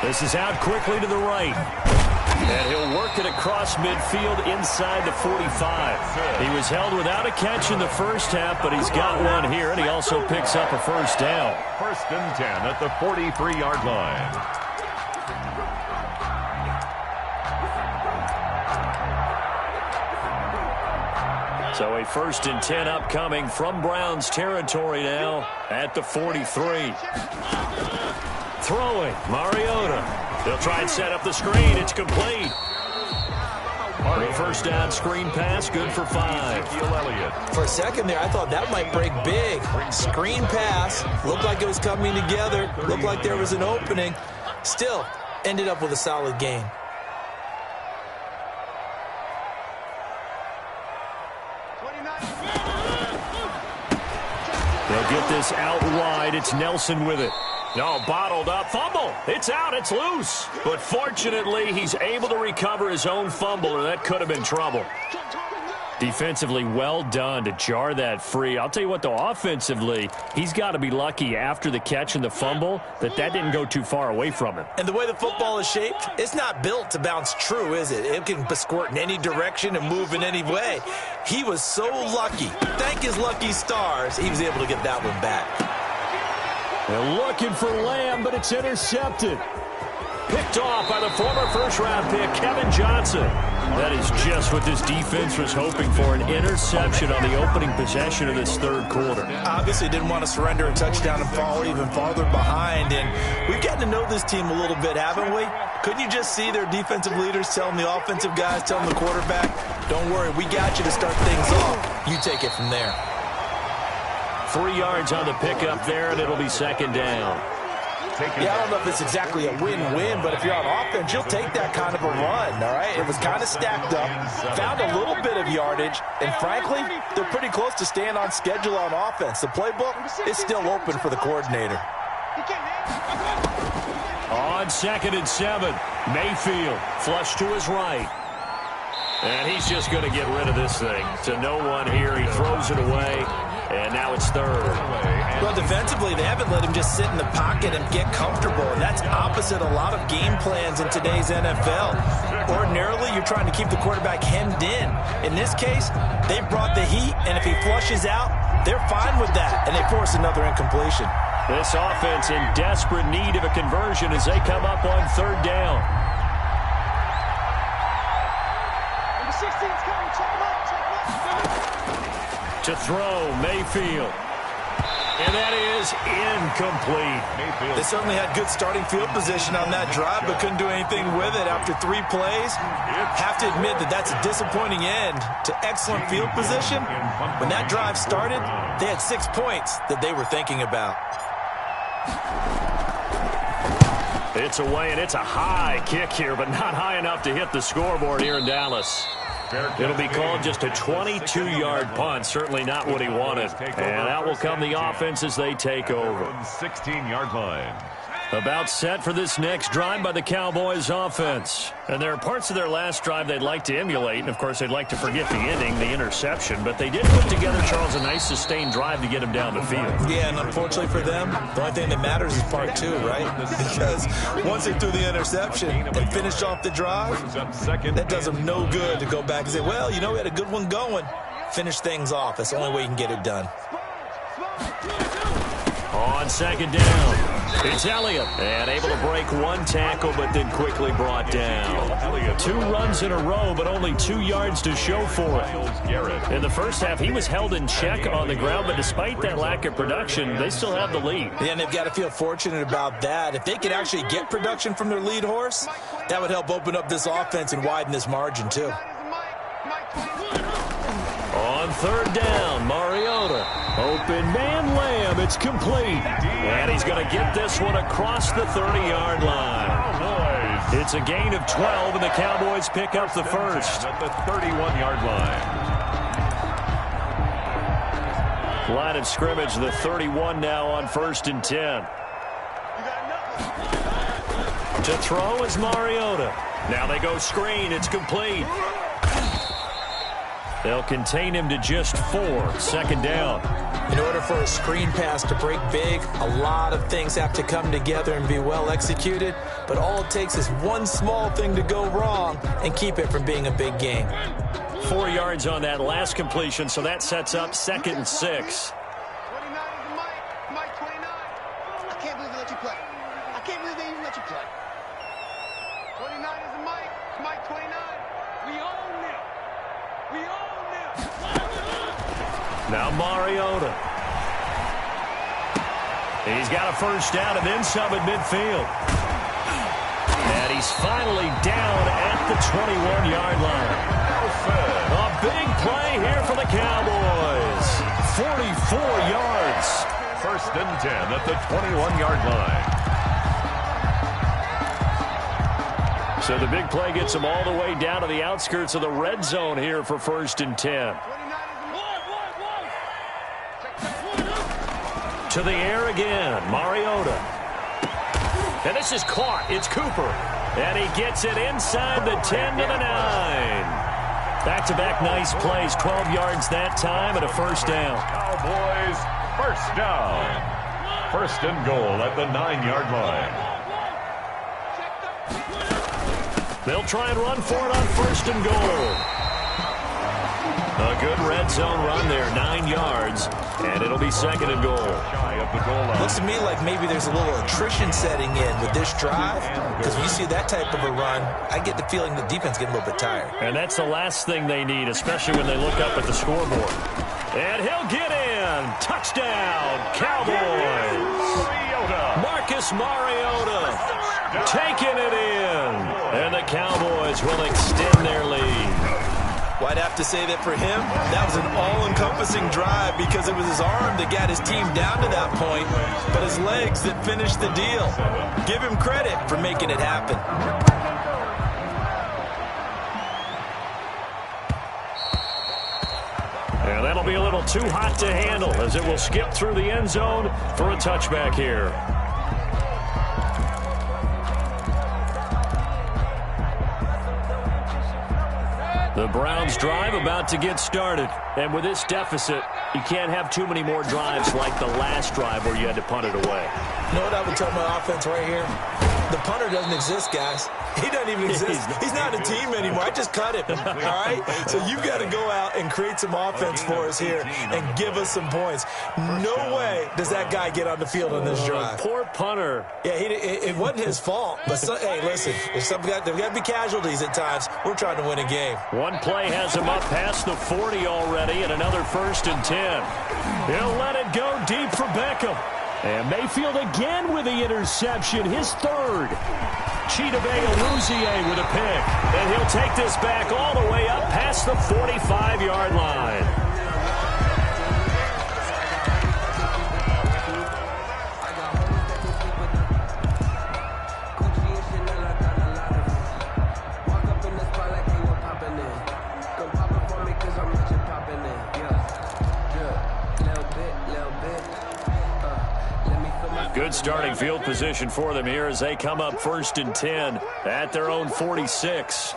This is out quickly to the right. And he'll work it across midfield inside the 45. He was held without a catch in the first half, but he's got one here, and he also picks up a first down. First and 10 at the 43-yard line. So a first and 10 upcoming from Browns territory now at the 43. Throwing, Mariota. They'll try and set up the screen. It's complete. The first down screen pass, good for 5. For a second there, I thought that might break big. Screen pass, looked like it was coming together, looked like there was an opening. Still, ended up with a solid gain. They'll get this out wide. It's Nelson with it. No, bottled up. Fumble. It's out. It's loose. But fortunately, he's able to recover his own fumble, or that could have been trouble. Defensively, well done to jar that free. I'll tell you what, though, offensively, he's got to be lucky after the catch and the fumble that didn't go too far away from him. And the way the football is shaped, it's not built to bounce true, is it? It can squirt in any direction and move in any way. He was so lucky. Thank his lucky stars, he was able to get that one back. They're looking for Lamb, but it's intercepted. Picked off by the former first-round pick, Kevin Johnson. That is just what this defense was hoping for, an interception on the opening possession of this third quarter. Obviously didn't want to surrender a touchdown and fall even farther behind. And we've gotten to know this team a little bit, haven't we? Couldn't you just see their defensive leaders telling the offensive guys, telling the quarterback, don't worry, we got you to start things off. You take it from there. 3 yards on the pickup there, and it'll be second down. Yeah, I don't know if it's exactly a win-win, but if you're on offense, you'll take that kind of a run, all right? It was kind of stacked up, found a little bit of yardage, and frankly, they're pretty close to staying on schedule on offense. The playbook is still open for the coordinator. On 2nd and 7, Mayfield flush to his right. And he's just going to get rid of this thing. To no one here. He throws it away, and now it's third. Well, defensively, they haven't let him just sit in the pocket and get comfortable, and that's opposite a lot of game plans in today's NFL. Ordinarily, you're trying to keep the quarterback hemmed in. In this case, they brought the heat, and if he flushes out, they're fine with that, and they force another incompletion. This offense in desperate need of a conversion as they come up on third down. To throw, Mayfield. And that is incomplete. They certainly had good starting field position on that drive, but couldn't do anything with it after 3 plays. Have to admit that that's a disappointing end to excellent field position. When that drive started, they had 6 points that they were thinking about. It's away, and it's a high kick here, but not high enough to hit the scoreboard here in Dallas. It'll be called just a 22-yard punt. Certainly not what he wanted. And out will come the offense as they take over. 16-yard line. About set for this next drive by the Cowboys offense. And there are parts of their last drive they'd like to emulate. And, of course, they'd like to forget the ending, the interception. But they did put together, Charles, a nice sustained drive to get him down the field. Yeah, and unfortunately for them, the only thing that matters is part 2, right? Because once they threw the interception and finished off the drive, that does them no good to go back and say, well, you know, we had a good one going. Finish things off. That's the only way you can get it done. On second down, it's Elliott. And able to break 1 tackle, but then quickly brought down. 2 runs in a row, but only 2 yards to show for it. In the first half, he was held in check on the ground, but despite that lack of production, they still have the lead. Yeah, and they've got to feel fortunate about that. If they could actually get production from their lead horse, that would help open up this offense and widen this margin, too. On third down, Mariota. Open man, Lamb. It's complete. And he's going to get this one across the 30-yard line. It's a gain of 12, and the Cowboys pick up the first. At the 31-yard line. Line of scrimmage, the 31 now on 1st and 10. To throw is Mariota. Now they go screen. It's complete. They'll contain him to just 4. Second down. In order for a screen pass to break big, a lot of things have to come together and be well executed. But all it takes is one small thing to go wrong and keep it from being a big game. 4 yards on that last completion, so that sets up 2nd and 6. Now Mariota. He's got a first down and then some at midfield. And he's finally down at the 21-yard line. A big play here for the Cowboys. 44 yards. 1st and 10 at the 21-yard line. So the big play gets them all the way down to the outskirts of the red zone here for 1st and 10. to the air again. Mariota. And this is caught. It's Cooper. And he gets it inside the 10 to the 9. Back-to-back nice plays. 12 yards that time and a first down. Cowboys, first down. First and goal at the 9-yard line. They'll try and run for it on first and goal. A good red zone run there, 9 yards, and it'll be second and goal. Looks to me like maybe there's a little attrition setting in with this drive, because when you see that type of a run, I get the feeling the defense getting a little bit tired. And that's the last thing they need, especially when they look up at the scoreboard. And he'll get in. Touchdown, Cowboys. Marcus Mariota taking it in. And the Cowboys will extend their lead. Well, I'd have to say that for him, that was an all-encompassing drive because it was his arm that got his team down to that point, but his legs that finished the deal. Give him credit for making it happen. And that'll be a little too hot to handle as it will skip through the end zone for a touchback here. The Browns drive about to get started. And with this deficit, you can't have too many more drives like the last drive where you had to punt it away. You know what I would tell my offense right here? The punter doesn't exist, guys. He doesn't even exist. He's not a team anymore. I just cut him, all right? So you've got to go out and create some offense for us here and give us some points. No way does that guy get on the field on this drive. Poor punter. Yeah, it wasn't his fault. But, hey, listen, there's got to be casualties at times. We're trying to win a game. One play has him up past the 40 already, and another 1st and 10. He'll let it go deep for Beckham. And Mayfield again with the interception, his third. Chidobe Awuzie with a pick. And he'll take this back all the way up past the 45-yard line. Good starting field position for them here as they come up 1st and 10 at their own 46.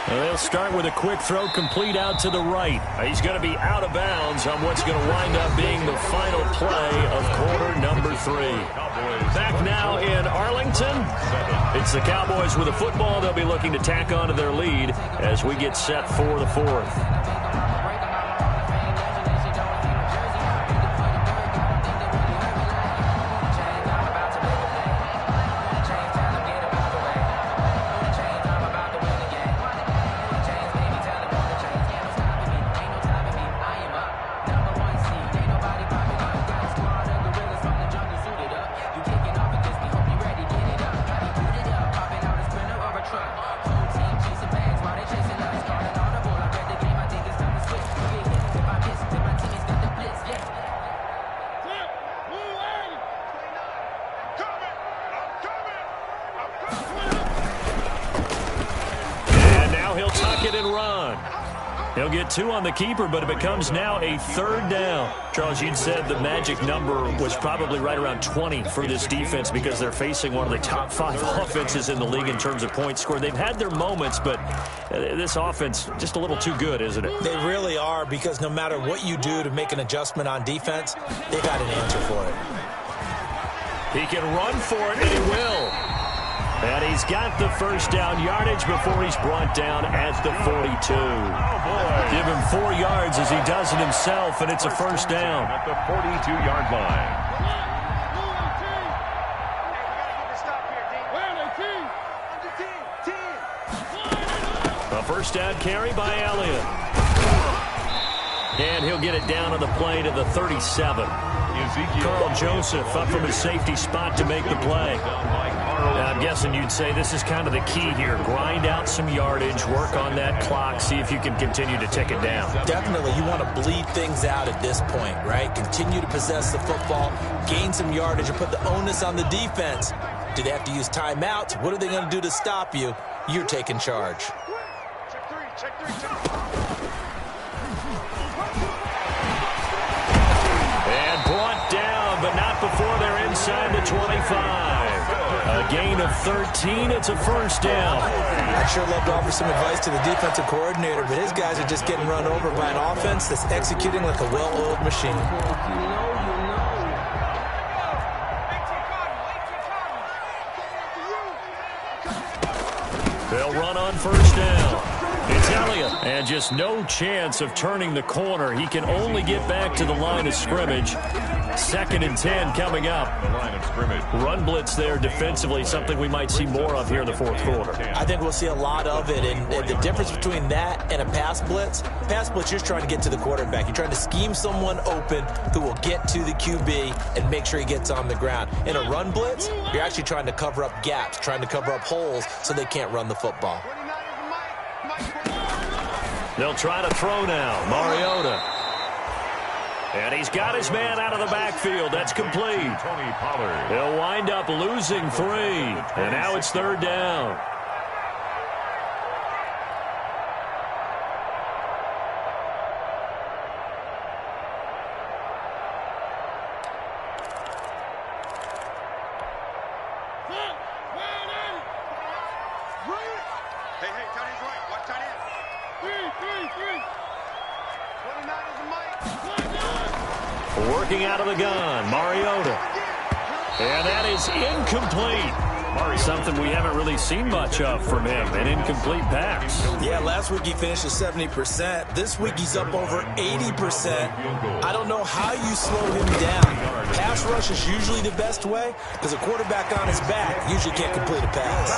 And they'll start with a quick throw complete out to the right. He's going to be out of bounds on what's going to wind up being the final play of quarter number 3. Back now in Arlington. It's the Cowboys with the football. They'll be looking to tack on to their lead as we get set for the 4th. He'll get 2 on the keeper, but it becomes now a 3rd down. Charles, you'd said the magic number was probably right around 20 for this defense because they're facing one of the top 5 offenses in the league in terms of points scored. They've had their moments, but this offense just a little too good, isn't it? They really are, because no matter what you do to make an adjustment on defense, they've got an answer for it. He can run for it, and he will. And he's got the first down yardage before he's brought down at the 42. Give him 4 yards as he does it himself, and it's a first down. At the 42-yard line. A first down carry by Elliott. And he'll get it down on the play to the 37. Carl Joseph up from his safety spot to make the play. Now, I'm guessing you'd say this is kind of the key here. Grind out some yardage, work on that clock, see if you can continue to tick it down. Definitely. You want to bleed things out at this point, right? Continue to possess the football, gain some yardage, and put the onus on the defense. Do they have to use timeouts? What are they going to do to stop you? You're taking charge. 25. A gain of 13. It's a first down. I'd sure love to offer some advice to the defensive coordinator, but his guys are just getting run over by an offense that's executing like a well-oiled machine. They'll run on first down. It's Elliott. And just no chance of turning the corner. He can only get back to the line of scrimmage. 2nd and 10 coming up. The line of scrimmage. Run blitz there defensively, something we might see more of here in the fourth quarter. I think we'll see a lot of it, and the difference between that and a pass blitz, you're just trying to get to the quarterback. You're trying to scheme someone open who will get to the QB and make sure he gets on the ground. In a run blitz, you're actually trying to cover up gaps, trying to cover up holes so they can't run the football. They'll try to throw now. Mariota. And he's got his man out of the backfield. That's complete. Tony Pollard. They'll wind up losing 3. And now it's 3rd down. Working out of the gun, Mariota. And that is incomplete. Something we haven't really seen much of from him, an incomplete pass. Yeah, last week he finished at 70%. This week he's up over 80%. I don't know how you slow him down. Pass rush is usually the best way because a quarterback on his back usually can't complete a pass.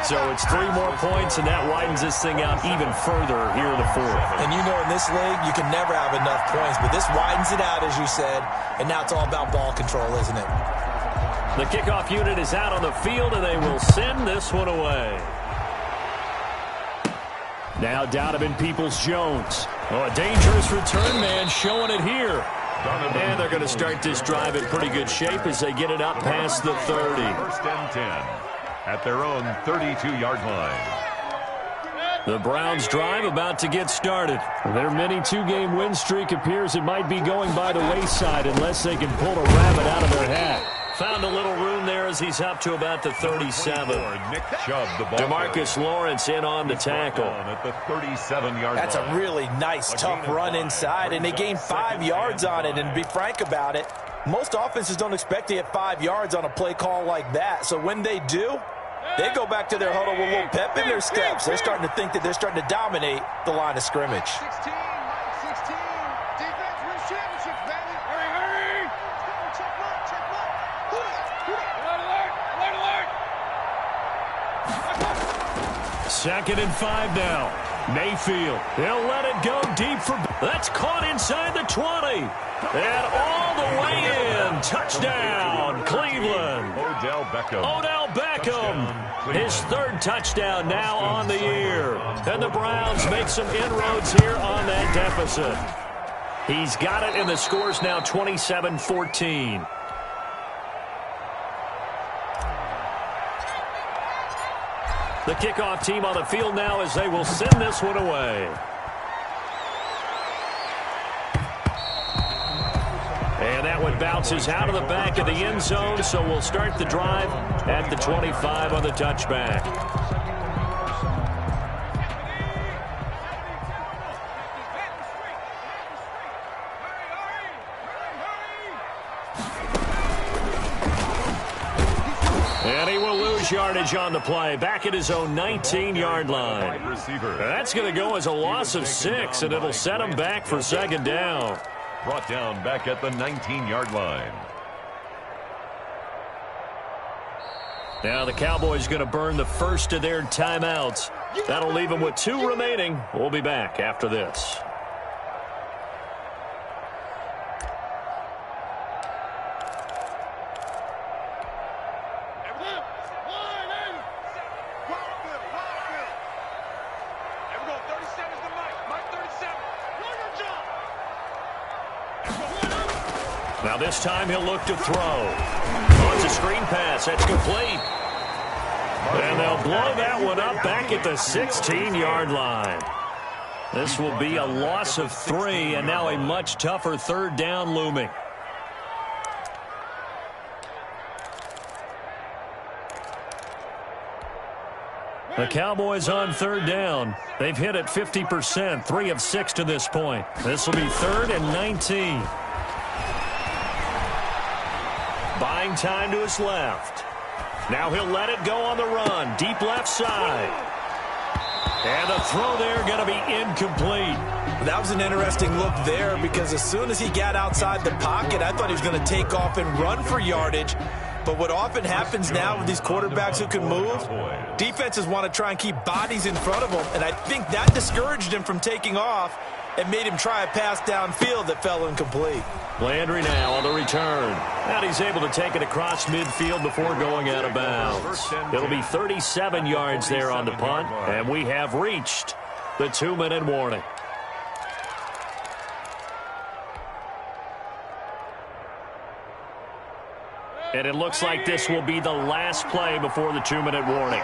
So it's 3 more points, and that widens this thing out even further here in the 4th. And you know in this league, you can never have enough points, but this widens it out, as you said, and now it's all about ball control, isn't it? The kickoff unit is out on the field, and they will send this one away. Now Donovan Peoples-Jones. Oh, a dangerous return man showing it here. And they're going to start this drive in pretty good shape as they get it up past the 30. 1st and 10 at their own 32-yard line. The Browns drive about to get started. Their mini 2-game win streak appears it might be going by the wayside unless they can pull a rabbit out of their hat. Found a little room there as he's up to about the 37. Nick Chubb, the ball DeMarcus Lawrence in on the tackle. At the 37-yard line. That's a really nice, tough run inside, and they gained 5 yards on it. And to be frank about it, most offenses don't expect to get 5 yards on a play call like that. So when they do, they go back to their huddle with a little pep in their steps. They're starting to think that they're starting to dominate the line of scrimmage. 16, defense wins championships, baby. Hurry. Check mark. Alert. 2nd and 5 now. Mayfield. He'll let it go deep for... That's caught inside the 20. And all the way in. Touchdown, Cleveland. Odell Beckham. His 3rd touchdown now on the year. And the Browns make some inroads here on that deficit. He's got it, and the score's now 27-14. The kickoff team on the field now as they will send this one away. And that one bounces out of the back of the end zone, so we'll start the drive at the 25 on the touchback. And he will lose yardage on the play, back at his own 19-yard line. That's going to go as a loss of 6, and it'll set him back for 2nd down. Brought down back at the 19-yard line. Now the Cowboys going to burn the first of their timeouts. That'll leave them with 2 remaining. We'll be back after this. Now this time he'll look to throw. Oh, it's a screen pass. That's complete. And they'll blow that one up back at the 16-yard line. This will be a loss of 3, and now a much tougher 3rd down looming. The Cowboys on third down. They've hit it 50%, 3 of 6 to this point. This will be 3rd and 19. Buying time to his left. Now he'll let it go on the run. Deep left side. And the throw there going to be incomplete. That was an interesting look there because as soon as he got outside the pocket, I thought he was going to take off and run for yardage. But what often happens now with these quarterbacks who can move, defenses want to try and keep bodies in front of them, and I think that discouraged him from taking off and made him try a pass downfield that fell incomplete. Landry now on the return. And he's able to take it across midfield before going out of bounds. It'll be 37 yards there on the punt, and we have reached the 2-minute warning. And it looks like this will be the last play before the 2-minute warning.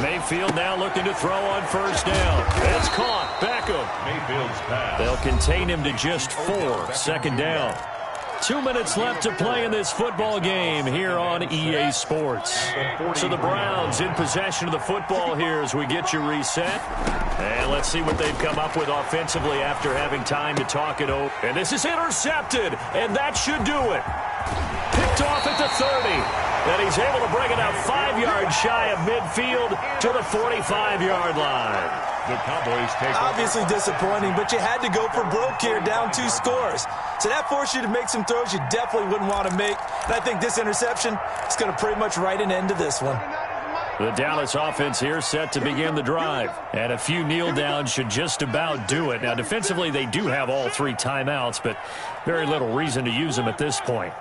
Mayfield now looking to throw on first down. It's caught. Beckham. Mayfield's pass. They'll contain him to just 4. Second down. 2 minutes left to play in this football game here on EA Sports. So the Browns in possession of the football here as we get you reset. And let's see what they've come up with offensively after having time to talk it over. And this is intercepted, and that should do it. Picked off at the 30. And he's able to bring it out 5 yards shy of midfield to the 45-yard line. The Cowboys take obviously disappointing, but you had to go for broke here, down 2 scores. So that forced you to make some throws you definitely wouldn't want to make. And I think this interception is going to pretty much write an end to this one. The Dallas offense here set to begin the drive. And a few kneel downs should just about do it. Now, defensively, they do have all 3 timeouts, but very little reason to use them at this point.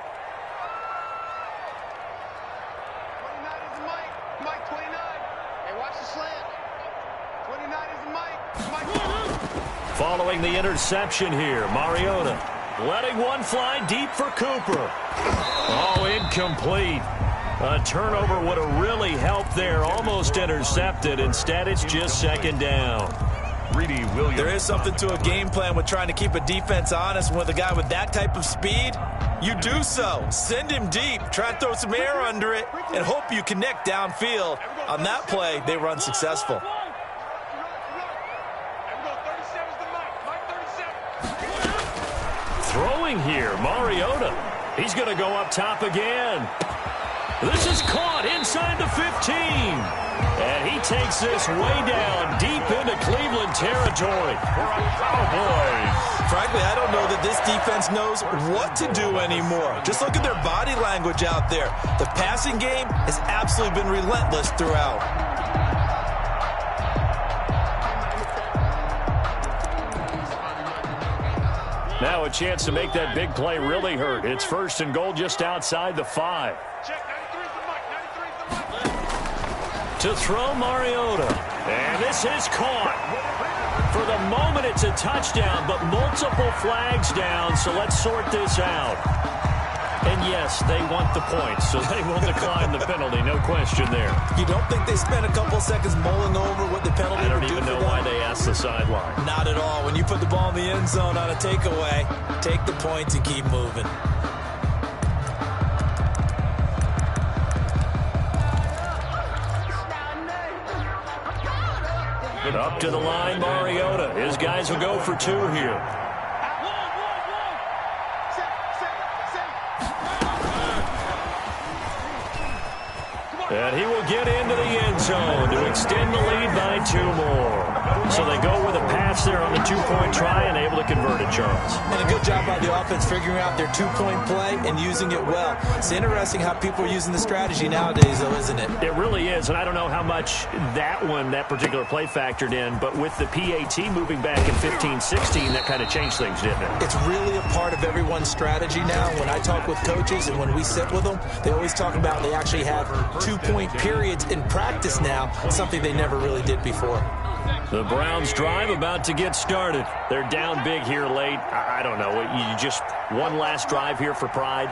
Following the interception here, Mariota letting one fly deep for Cooper. Oh, incomplete. A turnover would have really helped there. Almost intercepted. Instead, it's just second down. Greedy Williams. There is something to a game plan with trying to keep a defense honest. With a guy with that type of speed, you do so. Send him deep. Try to throw some air under it and hope you connect downfield. On that play, they run successful. Throwing here, Mariota. He's going to go up top again. This is caught inside the 15. And he takes this way down deep into Cleveland territory. Cowboys. Frankly, I don't know that this defense knows what to do anymore. Just look at their body language out there. The passing game has absolutely been relentless throughout. Now a chance to make that big play really hurt. It's 1st and goal just outside the 5. To throw Mariota. And this is caught. For the moment, it's a touchdown, but multiple flags down, so let's sort this out. And yes, they want the points, so they will decline the penalty, no question there. You don't think they spent a couple seconds mulling over what the penalty would do for them? I don't even know why they asked the sideline. Not at all. When you put the ball in the end zone on a takeaway, take the points and keep moving. Up to the line, Mariota. His guys will go for 2 here. And he will get into the end zone to extend the lead by 2 more. So they go with a pass there on the 2-point try and able to convert it, Charles. And a good job by the offense figuring out their 2-point play and using it well. It's interesting how people are using the strategy nowadays, though, isn't it? It really is, and I don't know how much that particular play factored in, but with the PAT moving back in 15-16, that kind of changed things, didn't it? It's really a part of everyone's strategy now. When I talk with coaches and when we sit with them, they always talk about they actually have 2-point periods in practice now, something they never really did before. The Browns drive about to get started. They're down big here late. I don't know. You just one last drive here for pride?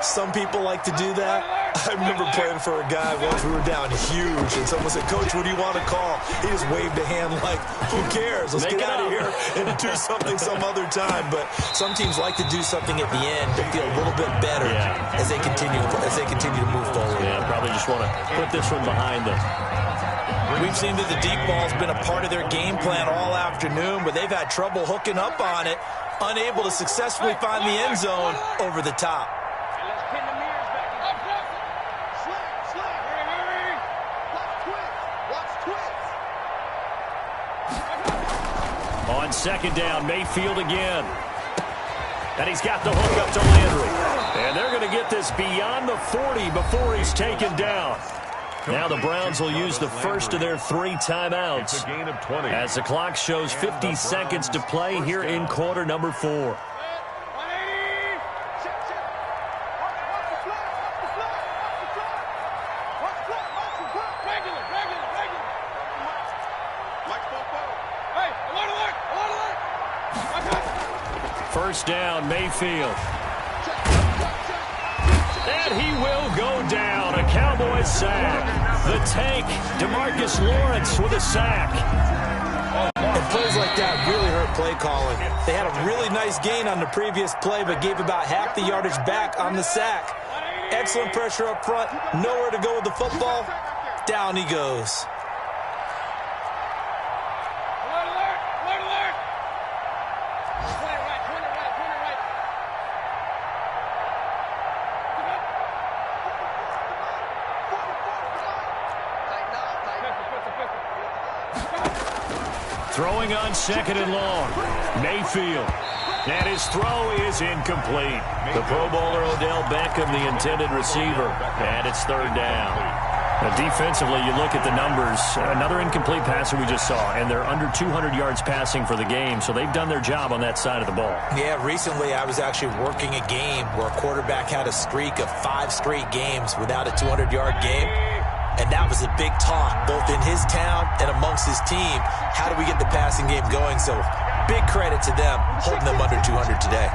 Some people like to do that. I remember playing for a guy once. We were down huge, and someone said, "Coach, what do you want to call?" He just waved a hand like, "Who cares? Let's get out of here and do something some other time." But some teams like to do something at the end to feel a little bit better as they continue to move forward. Yeah, probably just want to put this one behind them. We've seen that the deep ball's been a part of their game plan all afternoon, but they've had trouble hooking up on it, unable to successfully find the end zone over the top. On second down, Mayfield again. And he's got the hook up to Landry. And they're going to get this beyond the 40 before he's taken down. Now the Browns will use the first of their 3 timeouts. It's a gain of 20. As the clock shows 50 seconds to play here in quarter number 4. First down, Mayfield. And he will go down. A Cowboys sack. The tank, DeMarcus Lawrence with a sack. And plays like that really hurt play calling. They had a really nice gain on the previous play, but gave about half the yardage back on the sack. Excellent pressure up front. Nowhere to go with the football. Down he goes. Throwing on second and long. Mayfield. And his throw is incomplete. The Pro Bowler Odell Beckham, the intended receiver. And it's third down. Now defensively, you look at the numbers. Another incomplete passer we just saw. And they're under 200 yards passing for the game. So they've done their job on that side of the ball. Yeah, recently I was actually working a game where a quarterback had a streak of 5 straight games without a 200-yard game. And that was a big talk, both in his town and amongst his team. How do we get the passing game going? So big credit to them, holding them under 200 today.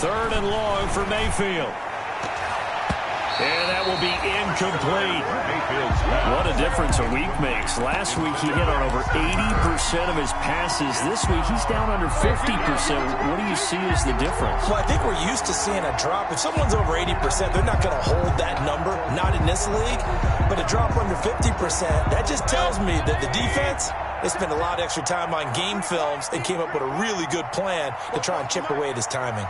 Third and long for Mayfield. And that will be incomplete. What a difference a week makes. Last week he hit on over 80% of his passes. This week he's down under 50%. What do you see as the difference? Well, I think we're used to seeing a drop. If someone's over 80%, they're not going to hold that number, not in this league. But a drop under 50%, that just tells me that the defense, they spent a lot of extra time on game films and came up with a really good plan to try and chip away at his timing.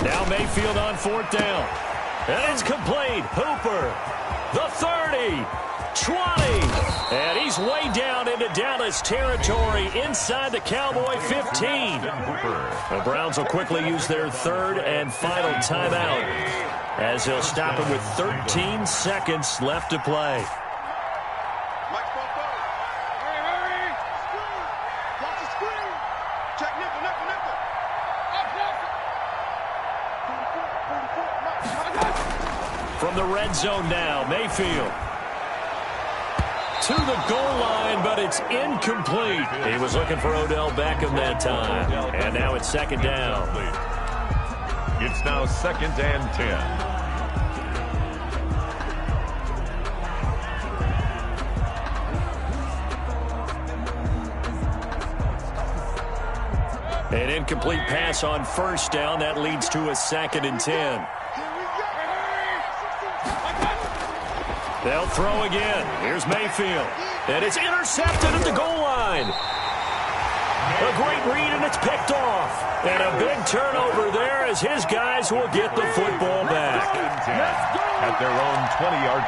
Now Mayfield on fourth down. And it's complete. Hooper, the 30, 20. And he's way down into Dallas territory inside the Cowboy 15. The Browns will quickly use their third and final timeout as they'll stop him with 13 seconds left to play. From the red zone now, Mayfield to the goal line, but it's incomplete. He was looking for Odell Beckham that time. And now it's second down. It's now second and 10. An incomplete pass on first down. That leads to a second and 10. They'll throw again. Here's Mayfield. And it's intercepted at the goal line. A great read, and it's picked off. And a big turnover there as his guys will get the football back. At their own 20-yard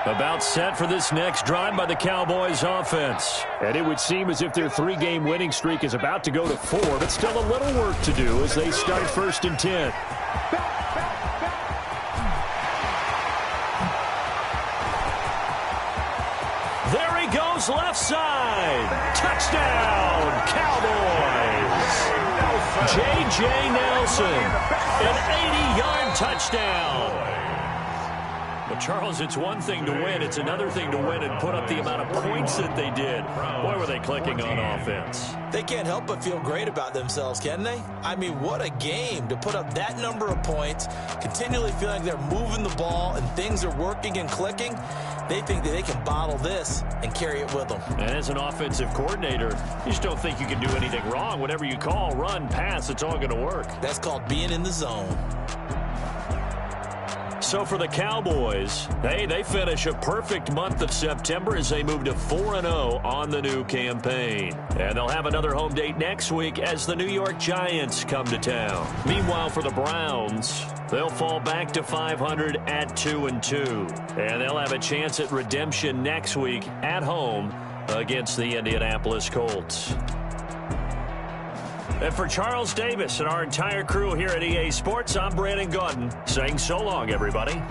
line. About set for this next drive by the Cowboys offense. And it would seem as if their 3-game winning streak is about to go to 4, but still a little work to do as they start first and 10. goes left side. Touchdown, Cowboys. J.J. Nelson, an 80-yard touchdown. Well, Charles, it's one thing to win. It's another thing to win and put up the amount of points that they did. Boy, were they clicking on offense. They can't help but feel great about themselves, can they? I mean, what a game to put up that number of points, continually feeling they're moving the ball and things are working and clicking. They think that they can bottle this and carry it with them. And as an offensive coordinator, you just don't think you can do anything wrong. Whatever you call, run, pass, it's all going to work. That's called being in the zone. So for the Cowboys, they finish a perfect month of September as they move to 4-0 on the new campaign. And they'll have another home date next week as the New York Giants come to town. Meanwhile, for the Browns, they'll fall back to 500 at 2-2. And they'll have a chance at redemption next week at home against the Indianapolis Colts. And for Charles Davis and our entire crew here at EA Sports, I'm Brandon Gaudin saying so long, everybody.